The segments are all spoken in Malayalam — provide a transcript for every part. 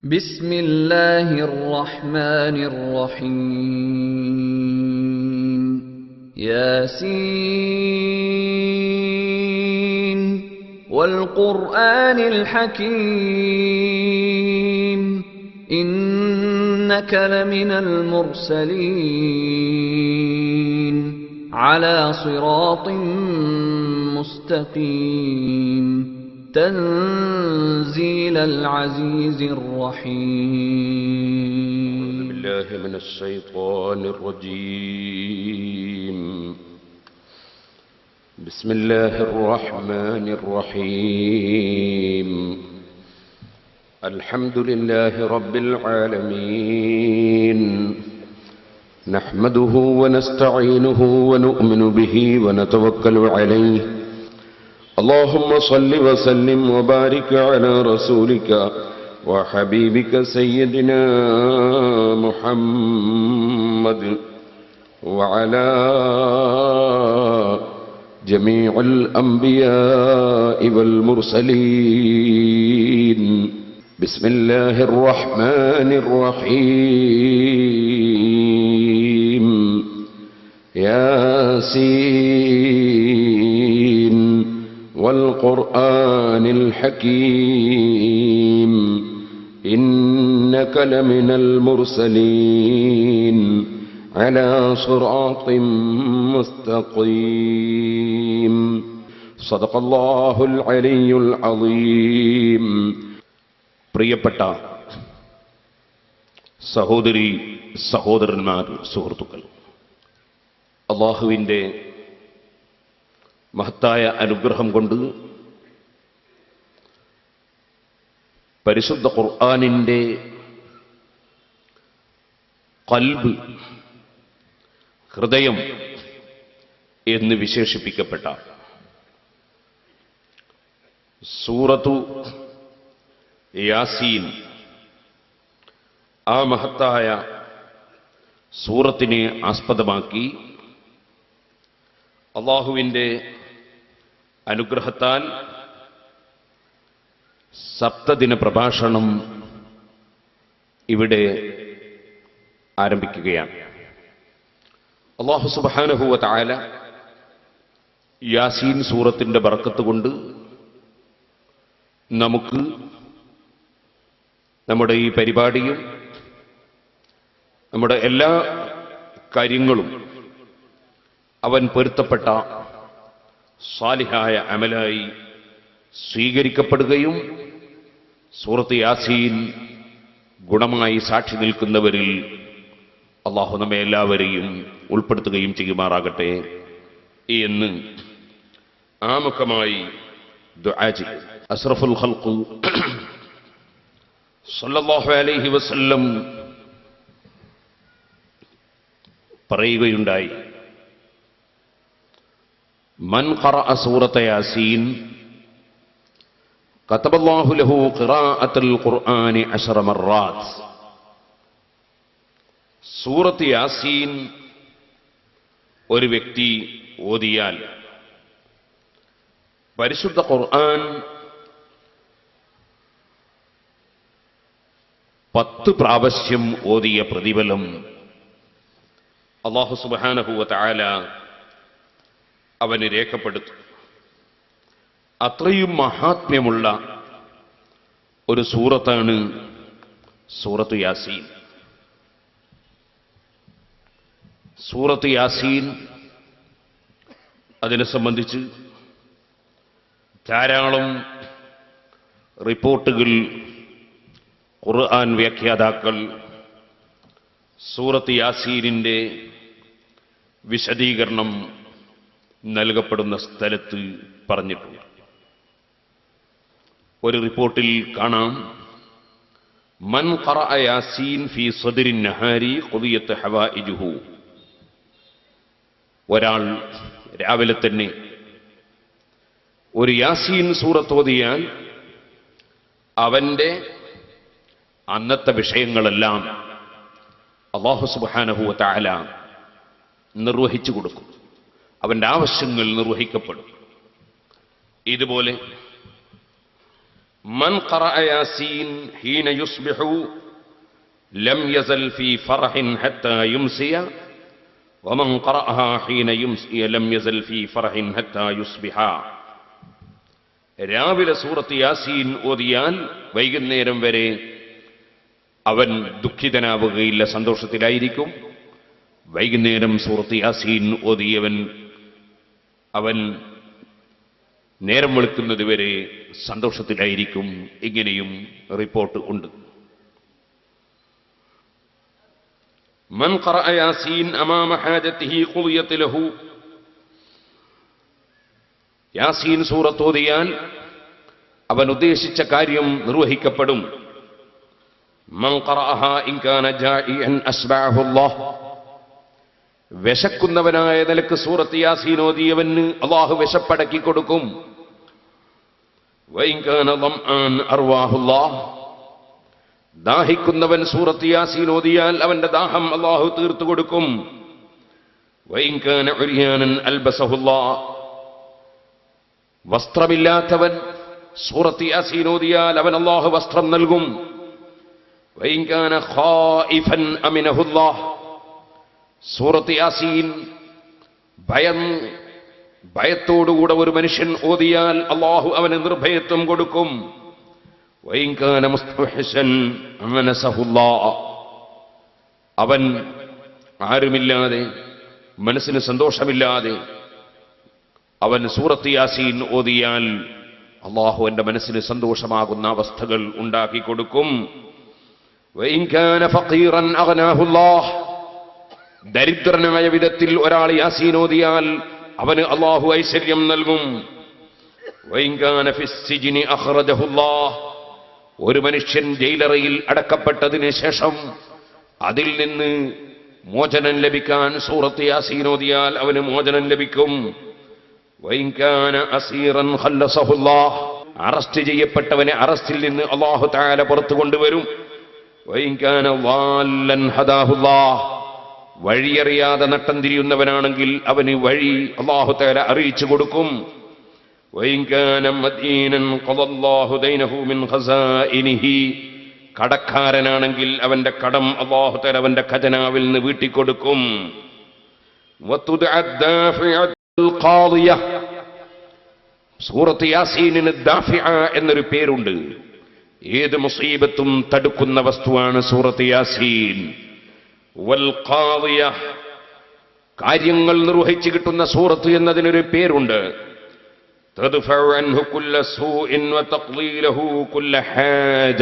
بسم الله الرحمن الرحيم ياسين والقرآن الحكيم إنك لمن المرسلين على صراط مستقيم تنزيل العزيز الرحيم أعوذ بالله من الشيطان الرجيم بسم الله الرحمن الرحيم الحمد لله رب العالمين نحمده ونستعينه ونؤمن به ونتوكل عليه اللهم صل وسلم وبارك على رسولك وحبيبك سيدنا محمد وعلى جميع الأنبياء والمرسلين بسم الله الرحمن الرحيم ياسين والقرآن الحكيم إنك لمن المرسلين على صراط مستقيم صدق الله العلي العظيم പ്രിയപ്പെട്ട സഹോദരി സഹോദരന്മാർ സുഹൃത്തുക്കൾ, അല്ലാഹുവിൻ്റെ മഹത്തായ അനുഗ്രഹം കൊണ്ട് പരിശുദ്ധ ഖുർആനിൻ്റെ ഖൽബ്, ഹൃദയം എന്ന് വിശേഷിപ്പിക്കപ്പെട്ട സൂറത്തു യാസീൻ, ആ മഹത്തായ സൂറത്തിനെ ആസ്പദമാക്കി അല്ലാഹുവിൻ്റെ അനുഗ്രഹത്താൽ സപ്തദിന പ്രഭാഷണം ഇവിടെ ആരംഭിക്കുകയാണ്. അല്ലാഹു സുബ്ഹാനഹു വ തആല യാസീൻ സൂറത്തിൻ്റെ ബർക്കത്ത് കൊണ്ട് നമുക്ക് നമ്മുടെ ഈ പരിപാടിയും നമ്മുടെ എല്ലാ കാര്യങ്ങളും അവൻ പൊരുത്തപ്പെട്ട സാലിഹായ അമലായി സ്വീകരിക്കപ്പെടുകയും സൂറത്ത് യാസീൻ ഗുണമായി സാക്ഷി നിൽക്കുന്നവരിൽ അല്ലാഹു നമ്മെ എല്ലാവരെയും ഉൾപ്പെടുത്തുകയും ചെയ്യുമാറാകട്ടെ എന്ന് ആമുഖമായി ദുആ ചെയ്യും. അസ്റഫുൽ ഖൽഖ് സല്ലല്ലാഹു അലൈഹി വസല്ലം പറയുകയുണ്ടായി, മൻ ഖറഅ സൂറത യാസീൻ കതബല്ലാഹു ലഹു ഖിറാഅത്തുൽ ഖുർആനി 10 മർറാത്ത്. സൂറത്ത് യാസീൻ ഒരു വ്യക്തി ഓതിയാൽ പരിശുദ്ധ ഖുർആൻ 10 പ്രാവശ്യം ഓതിയ പ്രതിഫലം അല്ലാഹു സുബ്ഹാനഹു വ തആല അവന് രേഖപ്പെടുത്തും. അത്രയും മഹാത്മ്യമുള്ള ഒരു സൂറത്താണ് സൂറത്ത് യാസീൻ. സൂറത്ത് യാസീൻ അതിനെ സംബന്ധിച്ച് ധാരാളം റിപ്പോർട്ടുകൾ ഖുർആൻ വ്യാഖ്യാതാക്കൾ സൂറത്ത് യാസീനിൻ്റെ വിശദീകരണം നൽകപ്പെടുന്ന സ്ഥലത്ത് പറഞ്ഞിട്ടുണ്ട്. ഒരു റിപ്പോർട്ടിൽ കാണാം, മൻ ഖറഅ യാസീൻ ഫീ സദ്രിൻ നഹാരി ഖുദിയത്ത് ഹവായിജുഹു. ഒരാൾ രാവിലെ തന്നെ ഒരു യാസീൻ സൂറത്ത് ഓതിയാൽ അവൻ്റെ അന്നത്തെ വിഷയങ്ങളെല്ലാം അല്ലാഹു സുബ്ഹാനഹു വ തആല നിർവഹിച്ചു കൊടുക്കും. അവൻ്റെ ആവശ്യങ്ങൾ നിർവഹിക്കപ്പെടും. ഇതുപോലെ മൻ ഖറഅ യാസീൻ ഹീന യുസ്ബിഹു ലം യസൽ ഫീ ഫറഹിൻ ഹത്താ യുംസിയ വമൻ ഖറഅഹാ ഹീന യുംസിയ ലം യസൽ ഫീ ഫറഹിൻ ഹത്താ യുസ്ബിഹ. രാവിലെ സൂറത്ത് യാസീൻ ഓതിയാൽ വൈകുന്നേരം വരെ അവൻ ദുഃഖിതനാവുകയില്ല, സന്തോഷത്തിലായിരിക്കും. വൈകുന്നേരം സൂറത്ത് യാസീൻ ഓതിയവൻ അവൻ നേരം വെളുക്കുന്നത് വരെ സന്തോഷത്തിലായിരിക്കും. ഇങ്ങനെയും റിപ്പോർട്ട് ഉണ്ട്. മൻ ഖറഅ യാസീൻ അമാമ ഹാജതിഹി ഖുദിയത് ലഹു. യാസീൻ സൂറത്ത് ഓതിയാൽ അവൻ ഉദ്ദേശിച്ച കാര്യം നിർവഹിക്കപ്പെടും. മൻ ഖറഅഹാ ഇൻ കാന ജാഇഅൻ അസ്ബഅഹു അല്ലാഹ്. വിശക്കുന്നവനായ നിലക്ക് സൂറത്ത് യാസീൻ ഓതിയവന് അല്ലാഹു വിശപ്പടക്കി കൊടുക്കും. വഇൻ കാന ളംആൻ അർവാഹു അല്ലാഹ്. ദാഹിക്കുന്നവൻ സൂറത്ത് യാസീൻ ഓതിയാൽ അവന്റെ ദാഹം അല്ലാഹു തീർത്തു കൊടുക്കും. വഇൻ കാന ഉരിയാനൻ അൽബസഹു അല്ലാഹ്. വസ്ത്രമില്ലാത്തവൻ സൂറത്ത് യാസീൻ ഓതിയാൽ അവൻ അല്ലാഹു വസ്ത്രം നൽകും. വഇൻ കാന ഖായിഫൻ അമിനഹു അല്ലാഹ്. സൂറത്ത് യാസീൻ ഭയത്തോടുകൂടെ ഒരു മനുഷ്യൻ ഓതിയാൽ അല്ലാഹു അവന് നിർഭയത്വം കൊടുക്കും. വഇൻ കാന മുസ്തഹ്സൻ അമനസഹു അല്ലാഹ്. അവൻ ആരുമില്ലാതെ മനസ്സിന് സന്തോഷമില്ലാതെ അവൻ സൂറത്ത് യാസീൻ ഓതിയാൽ അല്ലാഹു അവന്റെ മനസ്സിന് സന്തോഷമാകുന്ന അവസ്ഥകൾ ഉണ്ടാക്കി കൊടുക്കും. വഇൻ കാന ഫഖീറൻ അഗ്നാഹു അല്ലാഹ്. ദരിദ്രനായ വിധത്തിൽ ഒരാൾ യാസീൻ ഓതിയാൽ അവന് അല്ലാഹു ഐശ്വര്യം നൽകും. വഇൻ കാന ഫിസ്സിജ്നി അഖ്റജഹു അല്ലാഹ്. ഒരു മനുഷ്യൻ ജയിലറയിൽ അടക്കപ്പെട്ടതിന് ശേഷം അതിൽ നിന്ന് മോചനം ലഭിക്കാൻ സൂറത്ത് യാസീൻ ഓതിയാൽ അവന് മോചനം ലഭിക്കും. വഇൻ കാന അസീറൻ ഖല്ലസഹു അല്ലാഹ്. അറസ്റ്റ് ചെയ്യപ്പെട്ടവനെ അറസ്റ്റിൽ നിന്ന് അല്ലാഹു തആല പുറത്തു കൊണ്ടുവരും. വഇൻ കാന ളാല്ലൻ ഹദാഹു അല്ലാഹ്. വഴിയറിയാതെ നട്ടം തിരിയുന്നവനാണെങ്കിൽ അവന് വഴി അല്ലാഹു തആല അറിയിച്ചു കൊടുക്കും. വഇൻ കാന മദീനൻ ഖദല്ലാഹു ദൈനഹു മിൻ ഖസാഇനിഹി. കടക്കാരനാണെങ്കിൽ അവന്റെ കടം അല്ലാഹു തആല അവന്റെ ഖജനാവിൽ നിന്ന് വീട്ടിക്കൊടുക്കും. വതുദഅ ദാഫിഅത്തുൽ ഖാദിയ. സൂറത്ത് യാസീനിന് ദാഫിഅ എന്നൊരു പേരുണ്ട്. ഏത് മുസീബത്തും തടുക്കുന്ന വസ്തുവാണ് സൂറത്ത് യാസീൻ. വൽ ഖാദിയ. കാര്യങ്ങൾ നിർവഹിച്ചു കിട്ടുന്ന സൂറത്ത് എന്നതിനൊരു പേരുണ്ട്. തദ്ഫഉ അൻഹു കുല്ല സൂഇൻ വതഖ്ലീ ലഹു കുല്ല ഹാജ.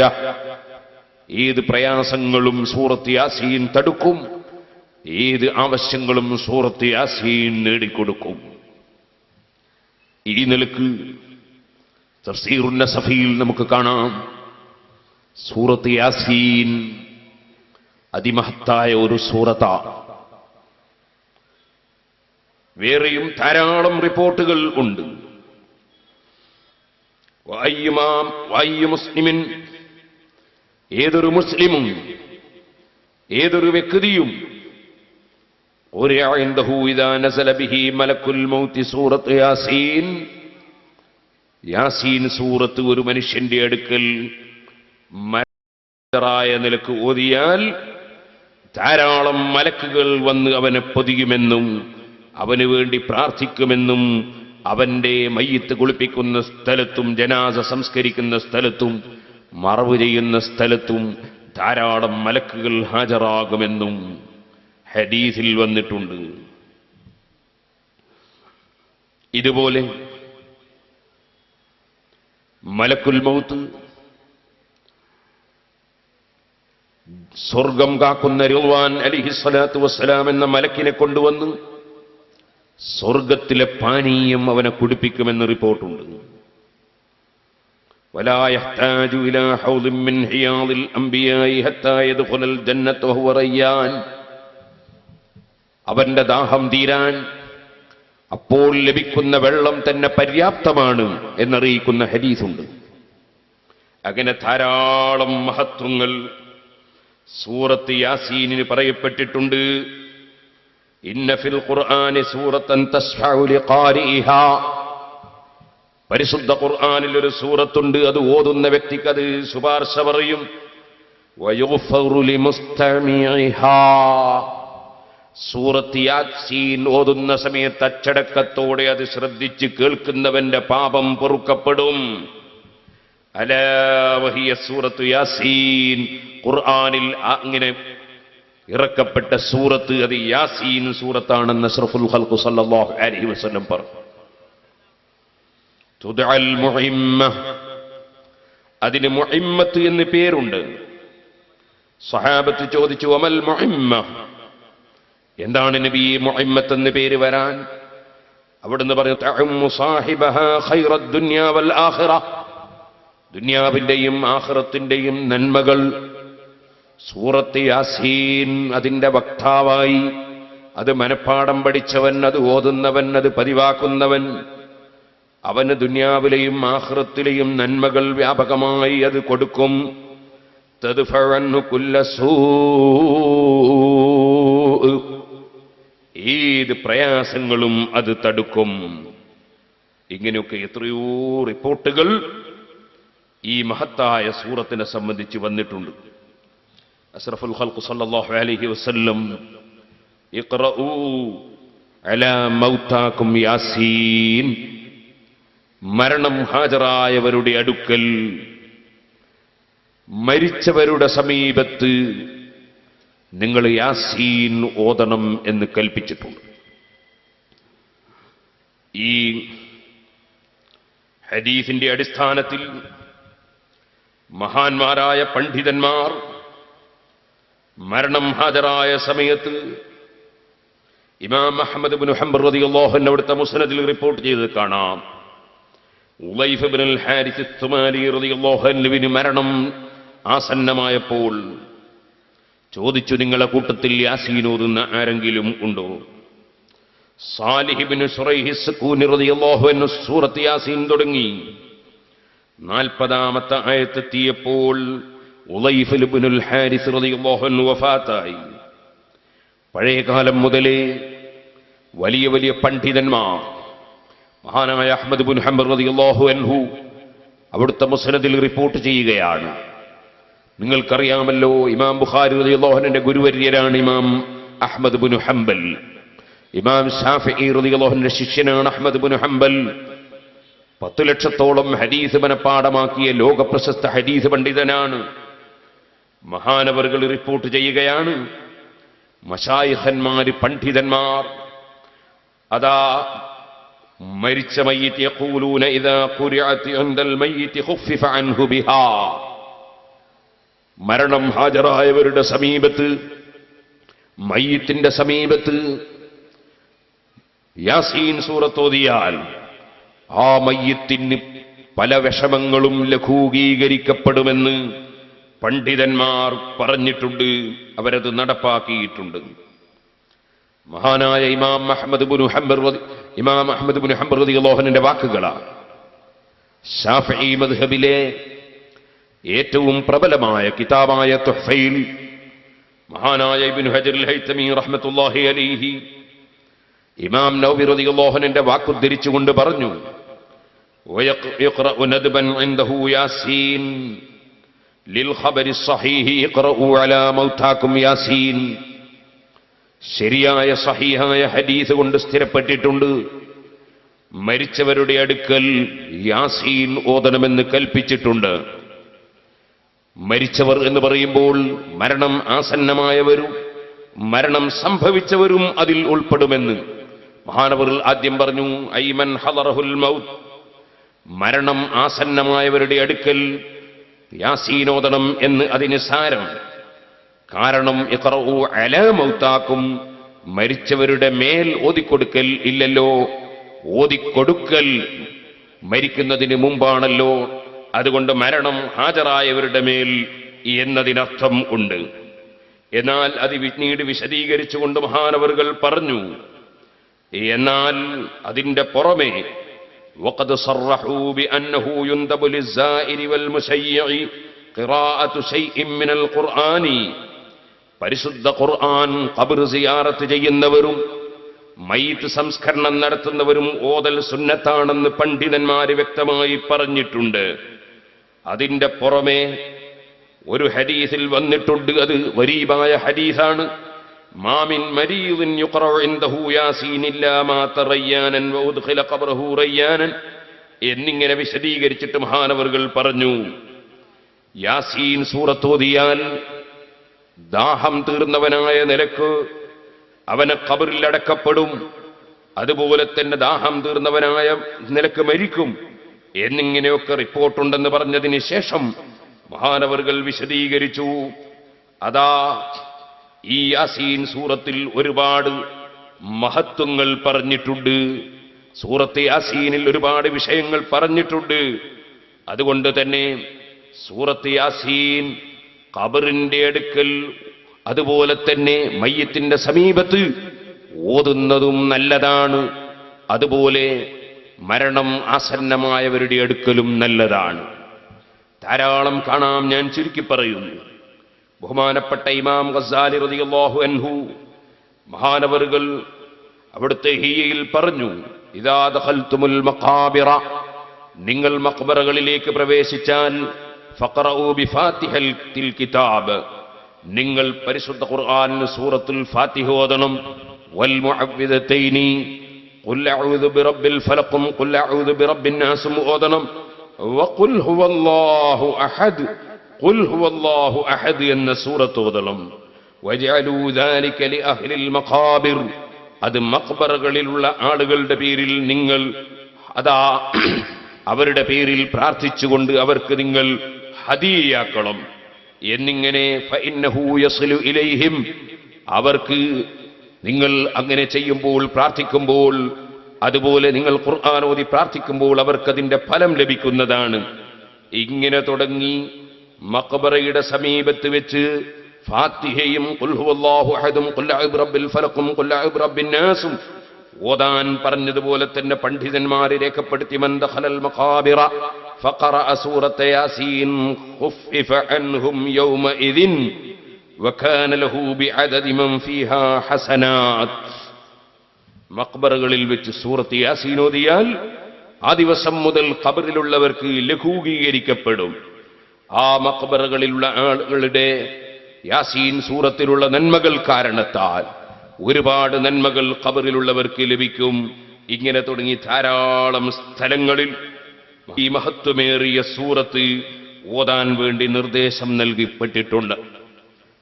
ഏത് പ്രയാസങ്ങളും സൂറത്ത് യാസീൻ തടുക്കും. ഏത് ആവശ്യങ്ങളും സൂറത്ത് യാസീൻ നേടിക്കൊടുക്കും. ഈ നിലക്ക് തഫ്സീറുൻ നസഫിയിൽ നമുക്ക് കാണാം സൂറത്ത് യാസീൻ അതിമഹത്തായ ഒരു സൂറത്താണ്. വേറെയും ധാരാളം റിപ്പോർട്ടുകൾ ഉണ്ട്. മുസ്ലിമിൻ. ഏതൊരു മുസ്ലിമും ഏതൊരു വ്യക്തിയും യാസീൻ സൂറത്ത് ഒരു മനുഷ്യന്റെ അടുക്കൽ മരായ നിലക്ക് ഓതിയാൽ ധാരാളം മലക്കുകൾ വന്ന് അവനെ പൊതിയുമെന്നും അവന് വേണ്ടി പ്രാർത്ഥിക്കുമെന്നും അവന്റെ മയ്യിത്ത് കുളിപ്പിക്കുന്ന സ്ഥലത്തും ജനാസ സംസ്കരിക്കുന്ന സ്ഥലത്തും മറവ് ചെയ്യുന്ന സ്ഥലത്തും ധാരാളം മലക്കുകൾ ഹാജരാകുമെന്നും ഹദീസിൽ വന്നിട്ടുണ്ട്. ഇതുപോലെ മലക്കുൽ മൗത്ത് സ്വർഗം കാക്കുന്ന റിദ്വാൻ അലൈഹിസ്സലാത്തു വസ്സലാം എന്ന മലക്കിനെ കൊണ്ടുവന്ന് സ്വർഗത്തിലെ പാനീയം അവനെ കുടിപ്പിക്കുമെന്ന് റിപ്പോർട്ടുണ്ട്. വലാ യഹ്താജു ഇലാ ഹൗദിൻ മിൻ ഹിയാദിൽ അംബിയാഇ ഹത്താ യദ്ഖുലൽ ജന്നത വഹുവ റയ്യാൻ. അവന്റെ ദാഹം തീരാൻ അപ്പോൾ ലഭിക്കുന്ന വെള്ളം തന്നെ പര്യാപ്തമാണ് എന്നറിയിക്കുന്ന ഹദീസുണ്ട്. അങ്ങനെ ധാരാളം മഹത്വങ്ങൾ സൂറത്ത് യാസീനിന് പറയപ്പെട്ടിട്ടുണ്ട്. ഇന്ന ഫിൽ ഖുർആനി സൂറത്തൻ തസ്ഫഉ ലിഖാരിഇഹാ. പരിശുദ്ധ ഖുർആനിൽ ഒരു സൂറത്തുണ്ട്, അത് ഓതുന്ന വ്യക്തിക്ക് അത് ശുപാർശ പറയും. വയുഗ്ഫറു ലിമുസ്തമിഇഹാ, സൂറത്ത് യാസീൻ ഓതുന്ന സമയത്ത് അച്ചടക്കത്തോടെ അത് ശ്രദ്ധിച്ച് കേൾക്കുന്നവന്റെ പാപം പൊറുക്കപ്പെടും. അലാ വഹിയ സൂറത്തു യാസീൻ, ഖുർആനിൽ അങ്ങനെ ഇറക്കപ്പെട്ട സൂറത്ത് അത് യാസീൻ സൂറത്താണെന്ന് അഷ്റഫുൽ ഖൽഖ് സല്ലല്ലാഹു അലൈഹി വസല്ലം പറഞ്ഞു. തുദഅൽ മുഇമ്മ, അതിന് മുഇമ്മത്ത് എന്ന് പേരുണ്ട്. സഹാബത്ത് ചോദിച്ചു, വമൽ മുഇമ്മ, എന്താണ് നബി മുഇമ്മത്ത് എന്ന് പേര് വരാൻ? അവിടുന്ന് പറഞ്ഞു, തഉമ്മു സാഹിബഹാ ഖൈറദ് ദുനിയ വൽ ആഖിറ, ദുനിയാവിന്റെയും ആഖിറത്തിന്റെയും നന്മകൾ. സൂറത്ത് യാസീൻ അതിന്റെ വക്താവായി, അത് മനഃപ്പാഠം പഠിച്ചവൻ, അത് ഓതുന്നവൻ, അത് പതിവാക്കുന്നവൻ, അവന് ദുനിയാവിലെയും ആഖിറത്തിലെയും നന്മകൾ വ്യാപകമായി അത് കൊടുക്കും. തദ്ഫഉ അൻഹു കുല്ല സൂ, ഏത് പ്രയാസങ്ങളും അത് തടുക്കും. ഇങ്ങനെയൊക്കെ എത്രയോ റിപ്പോർട്ടുകൾ ഈ മഹത്തായ സൂറത്തിനെ സംബന്ധിച്ച് വന്നിട്ടുണ്ട്. അഷ്റഫുൽ ഖൽഖ് സല്ലല്ലാഹു അലൈഹി വസല്ലം ഇഖ്റഊ അലാ മൗതാകും യാസീൻ, മരണം ഹാജരായവരുടെ അടുക്കൽ, മരിച്ചവരുടെ സമീപത്ത് നിങ്ങൾ യാസീൻ ഓതണം എന്ന് കൽപ്പിച്ചിട്ടുണ്ട്. ഈ ഹദീസിന്റെ അടിസ്ഥാനത്തിൽ മഹാന്മാരായ പണ്ഡിതന്മാർ മരണം ഹാജരായ സമയത്ത് ഇമാം അഹ്മദ് ഇബ്നു ഹംബൽ റളിയല്ലാഹു അൻഹു അവിടുത്തെ മുസ്നദിൽ റിപ്പോർട്ട് ചെയ്ത് കാണാം. ഉളൈഫ് ഇബ്നുൽ ഹാരിസ് അസ്സുമാലി റളിയല്ലാഹു അൻഹുവിന് മരണം ആസന്നമായപ്പോൾ ചോദിച്ചു, നിങ്ങളെ കൂട്ടത്തിൽ യാസീൻ ഓതുന്ന ആരെങ്കിലും ഉണ്ടോ? സാലിഹ് ഇബ്നു ശുറൈഹ് അസ്സകൂനി റളിയല്ലാഹു അൻഹു സൂറത്ത് യാസീൻ തുടങ്ങി. 40-ാമത്തെ ആയത്തെത്തിയപ്പോൾ ഉളൈഫ് ഇബ്നുൽ ഹാരിസ് റളിയല്ലാഹു അൻഹു വഫാത്തായി. പഴയകാലം മുതലേ വലിയ വലിയ പണ്ഡിതന്മാർ, മഹാനായ അഹ്മദ് ഇബ്നു ഹംബൽ റളിയല്ലാഹു അൻഹു അവിടുത്തെ മുസ്നദിൽ റിപ്പോർട്ട് ചെയ്യുകയാണ്. നിങ്ങൾക്കറിയാമല്ലോ, ഇമാം ബുഖാരി റളിയല്ലാഹു അൻഹുവിന്റെ ഗുരുവര്യരാണ് ഇമാം അഹ്മദ് ഇബ്നു ഹംബൽ. ഇമാം ശാഫിഈ റളിയല്ലാഹു അൻഹുവിന്റെ ശിഷ്യനാണ് അഹ്മദ് ഇബ്നു ഹംബൽ. 10 ലക്ഷത്തോളം ഹദീസ് മനഃപ്പാഠമാക്കിയ ലോകപ്രശസ്ത ഹദീസ് പണ്ഡിതനാണ്. മഹാനവറുകൾ റിപ്പോർട്ട് ചെയ്യുകയാണ്, മശായിഖന്മാര്, പണ്ഡിതന്മാർ അതാ മരിച്ച മയ്യിത്ത് യഖൂലൂന ഇദാ ഖുരിഅത് ഇൻദൽ മയ്യിത്ത് ഖുഫിഫ അൻഹു ബിഹാ, മരണം ഹാജരായവരുടെ സമീപത്ത്, മയ്യിത്തിന്റെ സമീപത്ത് യാസീൻ സൂറത്ത് ഓതിയാൽ ആ മയ്യിത്തിന് പല വിഷമങ്ങളും ലഘൂകീകരിക്കപ്പെടുമെന്ന് പണ്ഡിതന്മാർ പറഞ്ഞിട്ടുണ്ട്, അവരത് നടപ്പാക്കിയിട്ടുണ്ട്. മഹാനായ ഇമാം അഹ്മദ് ഇബ്നു ഹംബൽ റളിയല്ലാഹു അൻഹുവിന്റെ വാക്കുകളാണ്. ശാഫിഈ മദ്ഹബിലെ ഏറ്റവും പ്രബലമായ കിതാബായ തുഹ്ഫയിൽ മഹാനായ ഇബ്നു ഹജർ അൽ ഹൈതമി റഹ്മത്തുള്ളാഹി അലൈഹി ഇമാം നവവി റളിയല്ലാഹു അൻഹുവിന്റെ വാക്കുദ്ധരിച്ചുകൊണ്ട് പറഞ്ഞു, വയഖ്റഉ നദ്ബൻ ഇൻദഹു യാസീൻ ലിൽ ഖബരി സ്വഹീഹി ഇഖ്റഉ അലാ മൗതാകും യാസീൻ. ശരിയായ സഹീഹായ ഹദീസ് കൊണ്ട് സ്ഥിരപ്പെട്ടിട്ടുണ്ട്, മരിച്ചവരുടെ അടുക്കൽ യാസീൻ ഓതണമെന്ന് കൽപ്പിച്ചിട്ടുണ്ട്. മരിച്ചവർ എന്ന് പറയുമ്പോൾ മരണം ആസന്നമായവരും മരണം സംഭവിച്ചവരും അതിൽ ഉൾപ്പെടുമെന്ന് മഹാനവർ ആദ്യം പറഞ്ഞു. ഐമൻ ഹളറഹുൽ മൗത്ത്, മരണം ആസന്നമായവരുടെ അടുക്കൽ യാസീൻ ഓതണം എന്ന് അതിന് സാരം. കാരണം ഇഖ്റഉ അലാ മൗതാകും, മരിച്ചവരുടെ മേൽ ഓതിക്കൊടുക്കൽ ഇല്ലല്ലോ, ഓതിക്കൊടുക്കൽ മരിക്കുന്നതിന് മുമ്പാണല്ലോ. അതുകൊണ്ട് മരണം ഹാജരായവരുടെ മേൽ എന്നതിനർത്ഥം ഉണ്ട്. എന്നാൽ അത് പിന്നീട് വിശദീകരിച്ചുകൊണ്ട് മഹാനവറുകൾ പറഞ്ഞു, എന്നാൽ അതിന്റെ പുറമെ وقد صرحوا بأنه يندب للزائر والمشيع قراءة شيء من القرآن, പരിശുദ്ധ ഖുർആൻ ഖബർ സിയാറത്ത് ചെയ്യുന്നവരും മയ്യിത്ത് സംസ്കരണം നടത്തുന്നവരും ഓതൽ സുന്നത്താണെന്ന് പണ്ഡിതന്മാര് വ്യക്തമായി പറഞ്ഞിട്ടുണ്ട്. അതിന്റെ പുറമെ ഒരു ഹദീസിൽ വന്നിട്ടുണ്ട്, അത് ഗരീബായ ഹദീസാണ്. മാമിൻ മരീദിൻ യുഖറഉ ഇൻദഹു യാസീൻ ഇല്ലാ മാത റയ്യാനൻ വഉദ്ഖില ഖബ്റഹു റയ്യാനൻ എന്നിങ്ങനെ വിശദീകരിച്ചിട്ട് മഹാനവറുകൾ പറഞ്ഞു, യാസീൻ സൂറത്ത് ഓതിയാൽ ദാഹം തീർന്നവനായ നിലക്ക് അവന് ഖബറിൽ അടക്കപ്പെടും, അതുപോലെ തന്നെ ദാഹം തീർന്നവനായ നിലക്ക് മരിക്കും എന്നിങ്ങനെയൊക്കെ റിപ്പോർട്ടുണ്ടെന്ന് പറഞ്ഞതിന് ശേഷം മഹാനവറുകൾ വിശദീകരിച്ചു, അതാ ഈ യാസീൻ സൂറത്തിൽ ഒരുപാട് മഹത്വങ്ങൾ പറഞ്ഞിട്ടുണ്ട്, സൂറത്ത് യാസീനിൽ ഒരുപാട് വിഷയങ്ങൾ പറഞ്ഞിട്ടുണ്ട്. അതുകൊണ്ട് തന്നെ സൂറത്ത് യാസീൻ ഖബറിന്റെ അടുക്കൽ അതുപോലെ തന്നെ മയ്യത്തിന്റെ സമീപത്ത് ഓതുന്നതും നല്ലതാണ്. അതുപോലെ മരണം ആസന്നമായവരുടെ അടുക്കലും നല്ലതാണ്. ധാരാളം കാണാം. ഞാൻ ചുരുക്കി പറയുന്നു. ബഹുമാനപ്പെട്ട ഇമാം ഗസാലി റളിയല്ലാഹു അൻഹു മഹാനവറുകൾ അവിടുത്തെ ഹിയയിൽ പറഞ്ഞു, ഇദാ ദഖൽതുമുൽ മഖാബിറ, നിങ്ങൾ മഖ്ബറകളിലേക്ക് പ്രവേശിച്ചാൽ ഫഖറഊ ബിഫാത്തിഹത്തിൽ കിതാബ്, നിങ്ങൾ പരിശുദ്ധ ഖുർആനിൽ സൂറത്തുൽ ഫാത്തിഹ ഓതണം. വൽ മുഅവ്വിദതൈനി ഖുൽ അഊദു ബിറബ്ബിൽ ഫലഖും ഖുൽ അഊദു ബിറബ്ബിൻ നാസും ഓതണം. വഖുൽ ഹുവല്ലാഹു അഹദ് ഖുൽ ഹുവല്ലാഹു അഹദ് എന്ന സൂറത്ത് ഓതണം. വജഅലൂ ദാലിക ലിഅഹ്ലിൽ മഖാബിർ, അത് മഖ്ബറകളിലുള്ള ആളുകളുടെ പേരിൽ നിങ്ങൾ അതാ അവരുടെ പേരിൽ പ്രാർത്ഥിച്ചുകൊണ്ട് അവർക്ക് നിങ്ങൾ ഹദിയയാക്കണം എന്നിങ്ങനെ. ഫഇന്നഹു യസ്ലു ഇലൈഹിം, അവർക്ക് നിങ്ങൾ അങ്ങനെ ചെയ്യുമ്പോൾ, പ്രാർത്ഥിക്കുമ്പോൾ, അതുപോലെ നിങ്ങൾ ഖുർആൻ ഓതി പ്രാർത്ഥിക്കുമ്പോൾ അവർക്കതിന്റെ ഫലം ലഭിക്കുന്നതാണ്. ഇങ്ങനെ തുടങ്ങി മഖ്ബറയുടെ സമീപത്ത് വെച്ച് ഫാത്തിഹയും ഖുൽ ഹുവല്ലാഹു അഹദും ഖുൽ അഊദു ബിറബ്ബിൽ ഫലഖും ഖുൽ അഊദു ബിറബ്ബിൻ നാസും ഓതാൻ പറഞ്ഞതുപോലെ തന്നെ പണ്ഡിതന്മാരെ രേഖപ്പെടുത്തി. മൻ ദഖലൽ മഖാബിറ ഫഖറഅ സൂറത യാസീൻ ഖുഫിഫ അൻഹും യൗമഇദിൻ വകാന ലഹു ബിഅദദി മൻ ഫീഹാ ഹസനാത്ത്. മഖ്ബറകളിൽ വെച്ച് സൂറത്ത് യാസീൻ ഓതിയാൽ ആ ദിവസം മുതൽ ഖബറിലുള്ളവർക്ക് ലഘൂകീകരിക്കപ്പെടും. ആ മഖ്ബറകളിലുള്ള ആളുകളുടെ യാസീൻ സൂറത്തിലുള്ള നന്മകൾ കാരണത്താൽ ഒരുപാട് നന്മകൾ ഖബറിലുള്ളവർക്ക് ലഭിക്കും. ഇങ്ങനെ തുടങ്ങി ധാരാളം സ്ഥലങ്ങളിൽ ഈ മഹത്വമേറിയ സൂറത്ത് ഓതാൻ വേണ്ടി നിർദ്ദേശം നൽകപ്പെട്ടിട്ടുണ്ട്.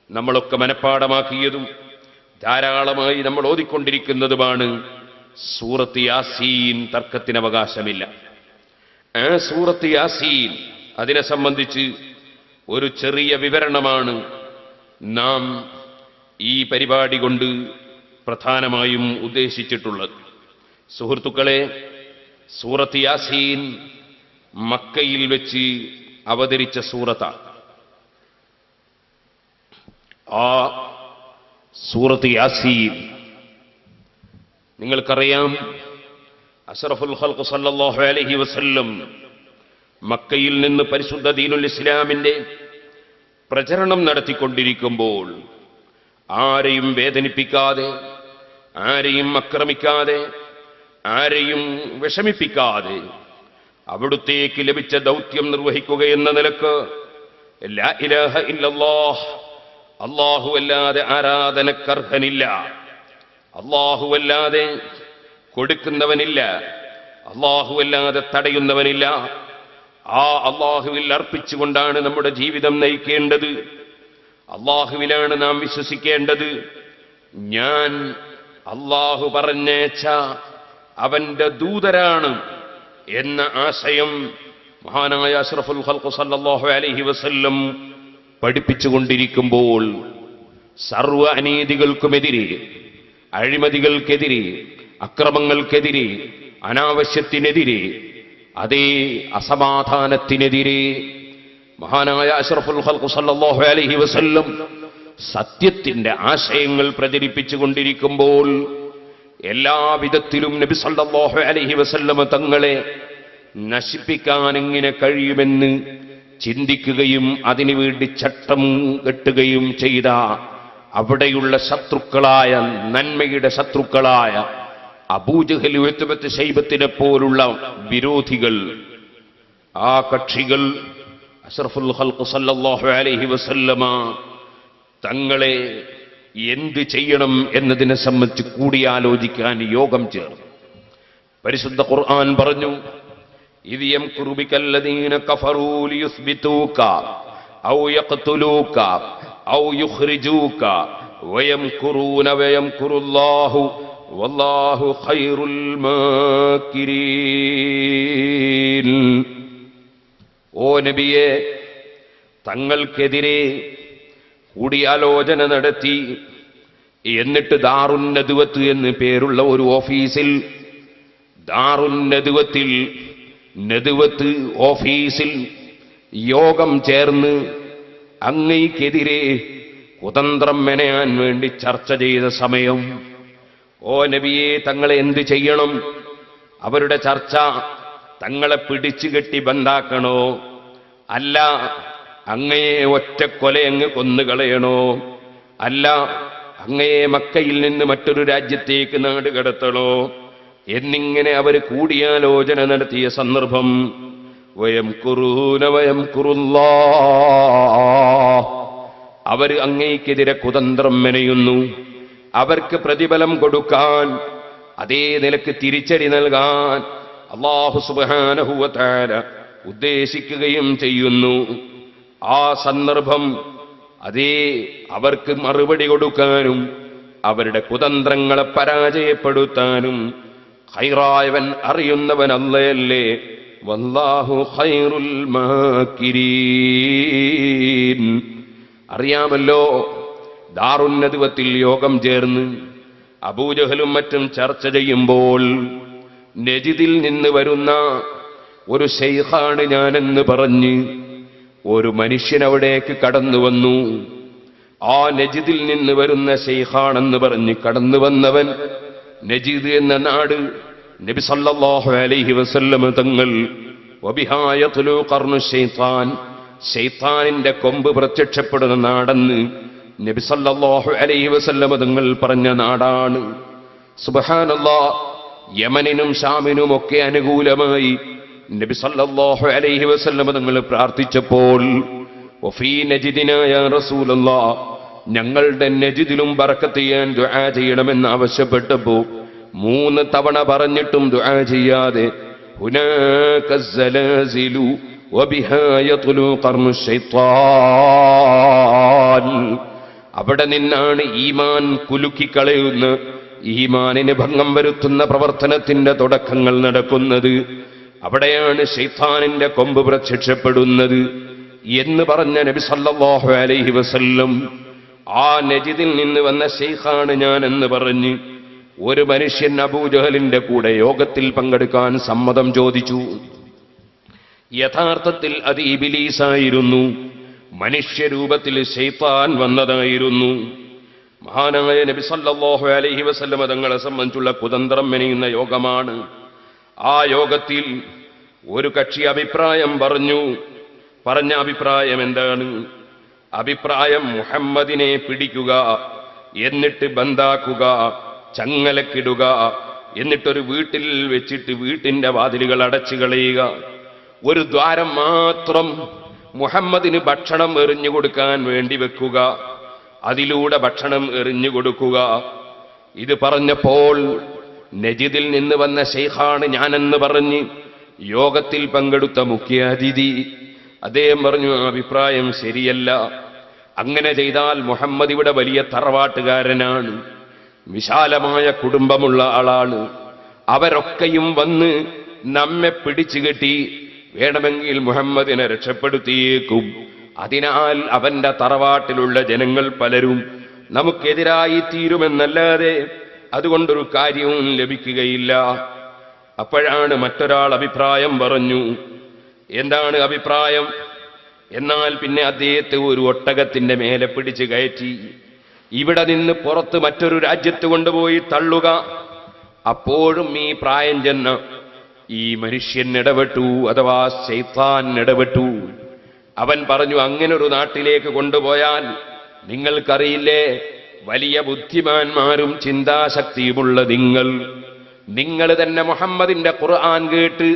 നമ്മളൊക്കെ മനഃപ്പാടമാക്കിയതും ധാരാളമായി നമ്മൾ ഓതിക്കൊണ്ടിരിക്കുന്നതുമാണ് സൂറത്ത് യാസീൻ. തർക്കത്തിന് അവകാശമില്ല. ആ സൂറത്ത് യാസീൻ, അതിനെ സംബന്ധിച്ച് ഒരു ചെറിയ വിവരണമാണ് നാം ഈ പരിപാടി കൊണ്ട് പ്രധാനമായും ഉദ്ദേശിച്ചിട്ടുള്ളത്. സുഹൃത്തുക്കളെ, സൂറത്ത് യാസീൻ മക്കയിൽ വെച്ച് അവതരിച്ച സൂറത്താണ്. ആ സൂറത്ത് യാസീൻ നിങ്ങൾക്കറിയാം, അഷ്റഫുൽ ഖൽഖ് സല്ലല്ലാഹു അലൈഹി വസല്ലം മക്കയിൽ നിന്ന് പരിശുദ്ധ ദീനുൽ ഇസ്ലാമിന്റെ പ്രചരണം നടത്തിക്കൊണ്ടിരിക്കുമ്പോൾ ആരെയും വേദനിപ്പിക്കാതെ, ആരെയും ആക്രമിക്കാതെ, ആരെയും വിഷമിപ്പിക്കാതെ അവിടുത്തേക്ക് ലഭിച്ച ദൗത്യം നിർവഹിക്കുക എന്ന നിലക്ക് ലാ ഇലാഹ ഇല്ലല്ലാഹ്, അല്ലാഹുവല്ലാതെ ആരാധനക്കർഹനില്ല, അല്ലാഹുവല്ലാതെ കൊടുക്കുന്നവനില്ല, അല്ലാഹുവല്ലാതെ തടയുന്നവനില്ല, ആ അല്ലാഹുവിൽ അർപ്പിച്ചുകൊണ്ടാണ് നമ്മുടെ ജീവിതം നയിക്കേണ്ടത്. അല്ലാഹുവിലാണ് നാം വിശ്വസിക്കേണ്ടത്. ഞാൻ അല്ലാഹു പറഞ്ഞേച്ച അവന്റെ ദൂതരാണ് എന്ന ആശയം മഹാനായ അഷ്റഫുൽ ഖൽഖ് സല്ലല്ലാഹു അലൈഹി വസല്ലം പഠിപ്പിച്ചുകൊണ്ടിരിക്കുമ്പോൾ സർവ അനീതികൾക്കുമെതിരെ, അഴിമതികൾക്കെതിരെ, അക്രമങ്ങൾക്കെതിരെ, അനാവശ്യത്തിനെതിരെ, അതേ അസമാധാനത്തിനെതിരെ മഹാനായ അഷ്റഫുൽ ഖൽഖ് സല്ലല്ലാഹു അലൈഹി വസല്ലം സത്യത്തിന്റെ ആശയങ്ങൾ പ്രചരിപ്പിച്ചുകൊണ്ടിരിക്കുമ്പോൾ എല്ലാവിധത്തിലും നബി സല്ലല്ലാഹു അലൈഹി വസല്ലം തങ്ങളെ നശിപ്പിക്കാൻ എങ്ങനെ കഴിയുമെന്ന് ചിന്തിക്കുകയും അതിനുവേണ്ടി ചട്ടം കെട്ടുകയും ചെയ്ത അവിടെയുള്ള ശത്രുക്കളായ, നന്മയുടെ ശത്രുക്കളായ അബൂജഹൽ, ഉത്ബത്ത്, ശൈബത്തിനെ പോലുള്ള വിരോധികൾ, ആ കക്ഷികൾ അഷ്റഫുൽ ഖൽഖ് സല്ലല്ലാഹു അലൈഹി വസല്ലമ തങ്ങളെ എന്ത് ചെയ്യണം എന്നതിനെ സംബന്ധിച്ച് കൂടിയാലോചിക്കാൻ യോഗം ചേർന്നു. പരിശുദ്ധ ഖുർആൻ പറഞ്ഞു, ഇദ് യംകുറു ബികല്ലദീന കഫറൂ ലിയുസ്ബിതൂക ഔ യഖ്തുലൂക ഔ യുഖ്രിജൂക വയംകുറൂന വയംകുറുല്ലാഹു വല്ലാഹു ഖൈറുൽ മാകിരീൻ. ഓ നബിയെ, തങ്ങൾക്കെതിരെ കൂടിയാലോചന നടത്തി, എന്നിട്ട് ദാറുൻ നദ്വത്ത് എന്ന് പേരുള്ള ഒരു ഓഫീസിൽ, ദാറുൻ നദ്വത്തിൽ, നദ്വത്ത് ഓഫീസിൽ യോഗം ചേർന്ന് അങ്ങയ്ക്കെതിരെ കുതന്ത്രം മെനയാൻ വേണ്ടി ചർച്ച ചെയ്ത സമയം, ഓ നബിയെ, തങ്ങളെ എന്ത് ചെയ്യണം? അവരുടെ ചർച്ച തങ്ങളെ പിടിച്ചു കെട്ടി ബന്ധാക്കണോ, അല്ല അങ്ങയെ ഒറ്റക്കൊല അങ്ങ് കൊന്നുകളയണോ, അല്ല അങ്ങയെ മക്കയിൽ നിന്ന് മറ്റൊരു രാജ്യത്തേക്ക് നാട് കടത്തണോ എന്നിങ്ങനെ അവർ കൂടിയാലോചന നടത്തിയ സന്ദർഭം, വയംകുറൂന വയംകുറുല്ലാഹ്, അവർ അങ്ങയ്ക്കെതിരെ കുതന്ത്രം മെനയുന്നു. അവർക്ക് പ്രതിഫലം കൊടുക്കാൻ, അതേ നിലക്ക് തിരിച്ചടി നൽകാൻ അല്ലാഹു സുബ്ഹാനഹു വ തആല ഉദ്ദേശിക്കുകയും ചെയ്യുന്നു. ആ സന്ദർഭം, അതേ അവർക്ക് മറുപടി കൊടുക്കാനും അവരുടെ കുതന്ത്രങ്ങളെ പരാജയപ്പെടുത്താനും ഖൈറായവൻ, അറിയുന്നവൻ അല്ലാഹല്ലേ. വല്ലാഹു ഖൈറുൽ മാകിരീൻ. അറിയാമല്ലോ, ദാറുൻ നദ്വത്തിൽ യോഗം ചേർന്ന് അബൂജഹലും മറ്റും ചർച്ച ചെയ്യുമ്പോൾ നജിദിൽ നിന്ന് വരുന്ന ഒരു ശൈഖാണ് ഞാനെന്ന് പറഞ്ഞ് ഒരു മനുഷ്യൻ അവിടേക്ക് കടന്നു വന്നു. ആ നജിദിൽ നിന്ന് വരുന്ന ശൈഖാണെന്ന് പറഞ്ഞ് കടന്നു വന്നവൻ, നജിദ് എന്ന നാട് നബി സല്ലല്ലാഹു അലൈഹി വസല്ലം തങ്ങൾ വബിഹാ യത്ലു ഖർനു ശൈത്താൻ, ശൈത്താനിന്റെ കൊമ്പ് പ്രത്യക്ഷപ്പെടുന്ന നാടെന്ന് നബി സല്ലല്ലാഹു അലൈഹി വസല്ലം തങ്ങൾ പറഞ്ഞ നാടാണ്. സുബ്ഹാനല്ലാഹ്, യമനിനും ഷാമിനും ഒക്കെ അനുകൂലമായി നബി സല്ലല്ലാഹു അലൈഹി വസല്ലം തങ്ങൾ പ്രാർത്ഥിച്ചപ്പോൾ, വഫീ നജിദിനാ യാ റസൂലല്ലാഹ്, ഞങ്ങളുടെ നജിദിലും ബറക്കത്ത് ചെയ്യാൻ ദുആ ചെയ്യണമെന്ന് ആവശ്യപ്പെട്ടപ്പോൾ 3 തവണ പറഞ്ഞിട്ടും ദുആ ചെയ്യാതെ, ഹുനാക സലാസിലു വബിഹാ യത്ലു ഖർനു ശൈത്താൻ, അവിടെ നിന്നാണ് ഈമാൻ കുലുക്കിക്കളയുന്ന, ഈമാനിന് ഭംഗം വരുത്തുന്ന പ്രവർത്തനത്തിന്റെ തുടക്കങ്ങൾ നടക്കുന്നത്. അവിടെയാണ് ശൈത്താനിന്റെ കൊമ്പ് പ്രത്യക്ഷപ്പെടുന്നത് എന്ന് പറഞ്ഞ നബി സല്ലല്ലാഹു അലൈഹി വസല്ലം ആ നജിദിൽ നിന്ന് വന്ന ശൈഖാണ് ഞാൻ എന്ന് പറഞ്ഞ് ഒരു മനുഷ്യൻ അബൂജഹലിന്റെ കൂടെ യോഗത്തിൽ പങ്കെടുക്കാൻ സമ്മതം ചോദിച്ചു. യഥാർത്ഥത്തിൽ അത് ഇബ്ലീസായിരുന്നു, മനുഷ്യരൂപത്തിൽ ശൈത്താൻ വന്നതായിരുന്നു. മഹാനായ നബി സല്ലല്ലാഹു അലൈഹി വസല്ലം തങ്ങളെ സംബന്ധിച്ചുള്ള കുതന്ത്രം മെനയുന്ന യോഗമാണ്. ആ യോഗത്തിൽ ഒരു കക്ഷി അഭിപ്രായം പറഞ്ഞു. പറഞ്ഞ അഭിപ്രായം എന്താണ്? അഭിപ്രായം മുഹമ്മദിനെ പിടിക്കുക, എന്നിട്ട് ബന്ധാക്കുക, ചങ്ങലക്കിടുക, എന്നിട്ടൊരു വീട്ടിൽ വെച്ചിട്ട് വീട്ടിന്റെ വാതിലുകൾ അടച്ചു കളയുക, ഒരു ദ്വാരം മാത്രം മുഹമ്മദിന് ഭക്ഷണം എറിഞ്ഞു കൊടുക്കാൻ വേണ്ടി വെക്കുക, അതിലൂടെ ഭക്ഷണം എറിഞ്ഞു കൊടുക്കുക. ഇത് പറഞ്ഞപ്പോൾ നജിദിൽ നിന്ന് വന്ന ശൈഖാണ് ഞാനെന്ന് പറഞ്ഞ് യോഗത്തിൽ പങ്കെടുത്ത മുഖ്യ അതിഥി അദ്ദേഹം പറഞ്ഞു, അഭിപ്രായം ശരിയല്ല. അങ്ങനെ ചെയ്താൽ മുഹമ്മദ് ഇവിടെ വലിയ തറവാട്ടുകാരനാണ്, വിശാലമായ കുടുംബമുള്ള ആളാണ്. അവരൊക്കെയും വന്ന് നമ്മെ പിടിച്ചു കെട്ടി വേണമെങ്കിൽ മുഹമ്മദിനെ രക്ഷപ്പെടുത്തിയേക്കും. അതിനാൽ അവന്റെ തറവാട്ടിലുള്ള ജനങ്ങൾ പലരും നമുക്കെതിരായി തീരുമെന്നല്ലാതെ അതുകൊണ്ടൊരു കാര്യവും ലഭിക്കുകയില്ല. അപ്പോഴാണ് മറ്റൊരാൾ അഭിപ്രായം പറഞ്ഞു. എന്താണ് അഭിപ്രായം? എന്നാൽ പിന്നെ അദ്ദേഹത്തെ ഒരു ഒട്ടകത്തിന്റെ മേലെ പിടിച്ച് കയറ്റി ഇവിടെ നിന്ന് പുറത്ത് മറ്റൊരു രാജ്യത്ത് കൊണ്ടുപോയി തള്ളുക. അപ്പോഴും ഈ പ്രായം ചെന്ന ഈ മനുഷ്യൻ ഇടപെട്ടു, അഥവാ ശൈത്താൻ ഇടപെട്ടു. അവൻ പറഞ്ഞു, അങ്ങനൊരു നാട്ടിലേക്ക് കൊണ്ടുപോയാൽ നിങ്ങൾക്കറിയില്ലേ, വലിയ ബുദ്ധിമാന്മാരും ചിന്താശക്തിയുമുള്ള നിങ്ങൾ നിങ്ങൾ തന്നെ മുഹമ്മദിന്റെ ഖുർആൻ കേട്ട്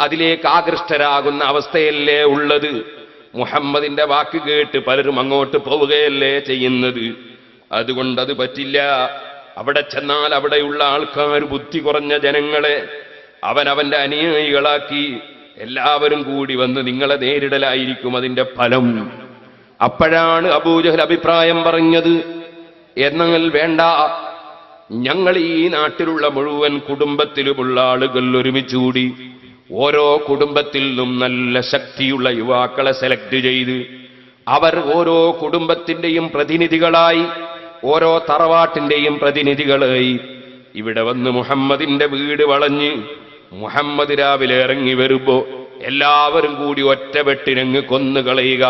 അതിലേക്ക് ആകൃഷ്ടരാകുന്ന അവസ്ഥയല്ലേ ഉള്ളത്? മുഹമ്മദിന്റെ വാക്ക് കേട്ട് പലരും അങ്ങോട്ട് പോവുകയല്ലേ ചെയ്യുന്നത്. അതുകൊണ്ടത് പറ്റില്ല. അവിടെ ചെന്നാൽ അവിടെയുള്ള ആൾക്കാർ ബുദ്ധി കുറഞ്ഞ ജനങ്ങളെ അവനവന്റെ അനുയായികളാക്കി എല്ലാവരും കൂടി വന്ന് നിങ്ങളെ നേരിടലായിരിക്കും അതിന്റെ ഫലം. അപ്പോഴാണ് അബൂജഹൽ അഭിപ്രായം പറഞ്ഞത്, എന്നാൽ വേണ്ട, ഞങ്ങൾ ഈ നാട്ടിലുള്ള മുഴുവൻ കുടുംബത്തിലുമുള്ള ആളുകൾ ഒരുമിച്ചുകൂടി ഓരോ കുടുംബത്തിൽ നിന്നും നല്ല ശക്തിയുള്ള യുവാക്കളെ സെലക്ട് ചെയ്ത് അവർ ഓരോ കുടുംബത്തിന്റെയും പ്രതിനിധികളായി, ഓരോ തറവാട്ടിന്റെയും പ്രതിനിധികളായി ഇവിടെ വന്ന് മുഹമ്മദിന്റെ വീട് വളഞ്ഞ് മുഹമ്മദ് രാവിലെ ഇറങ്ങി വരുമ്പോ എല്ലാവരും കൂടി ഒറ്റവെട്ടിനങ്ങ് കൊന്നുകളയുക.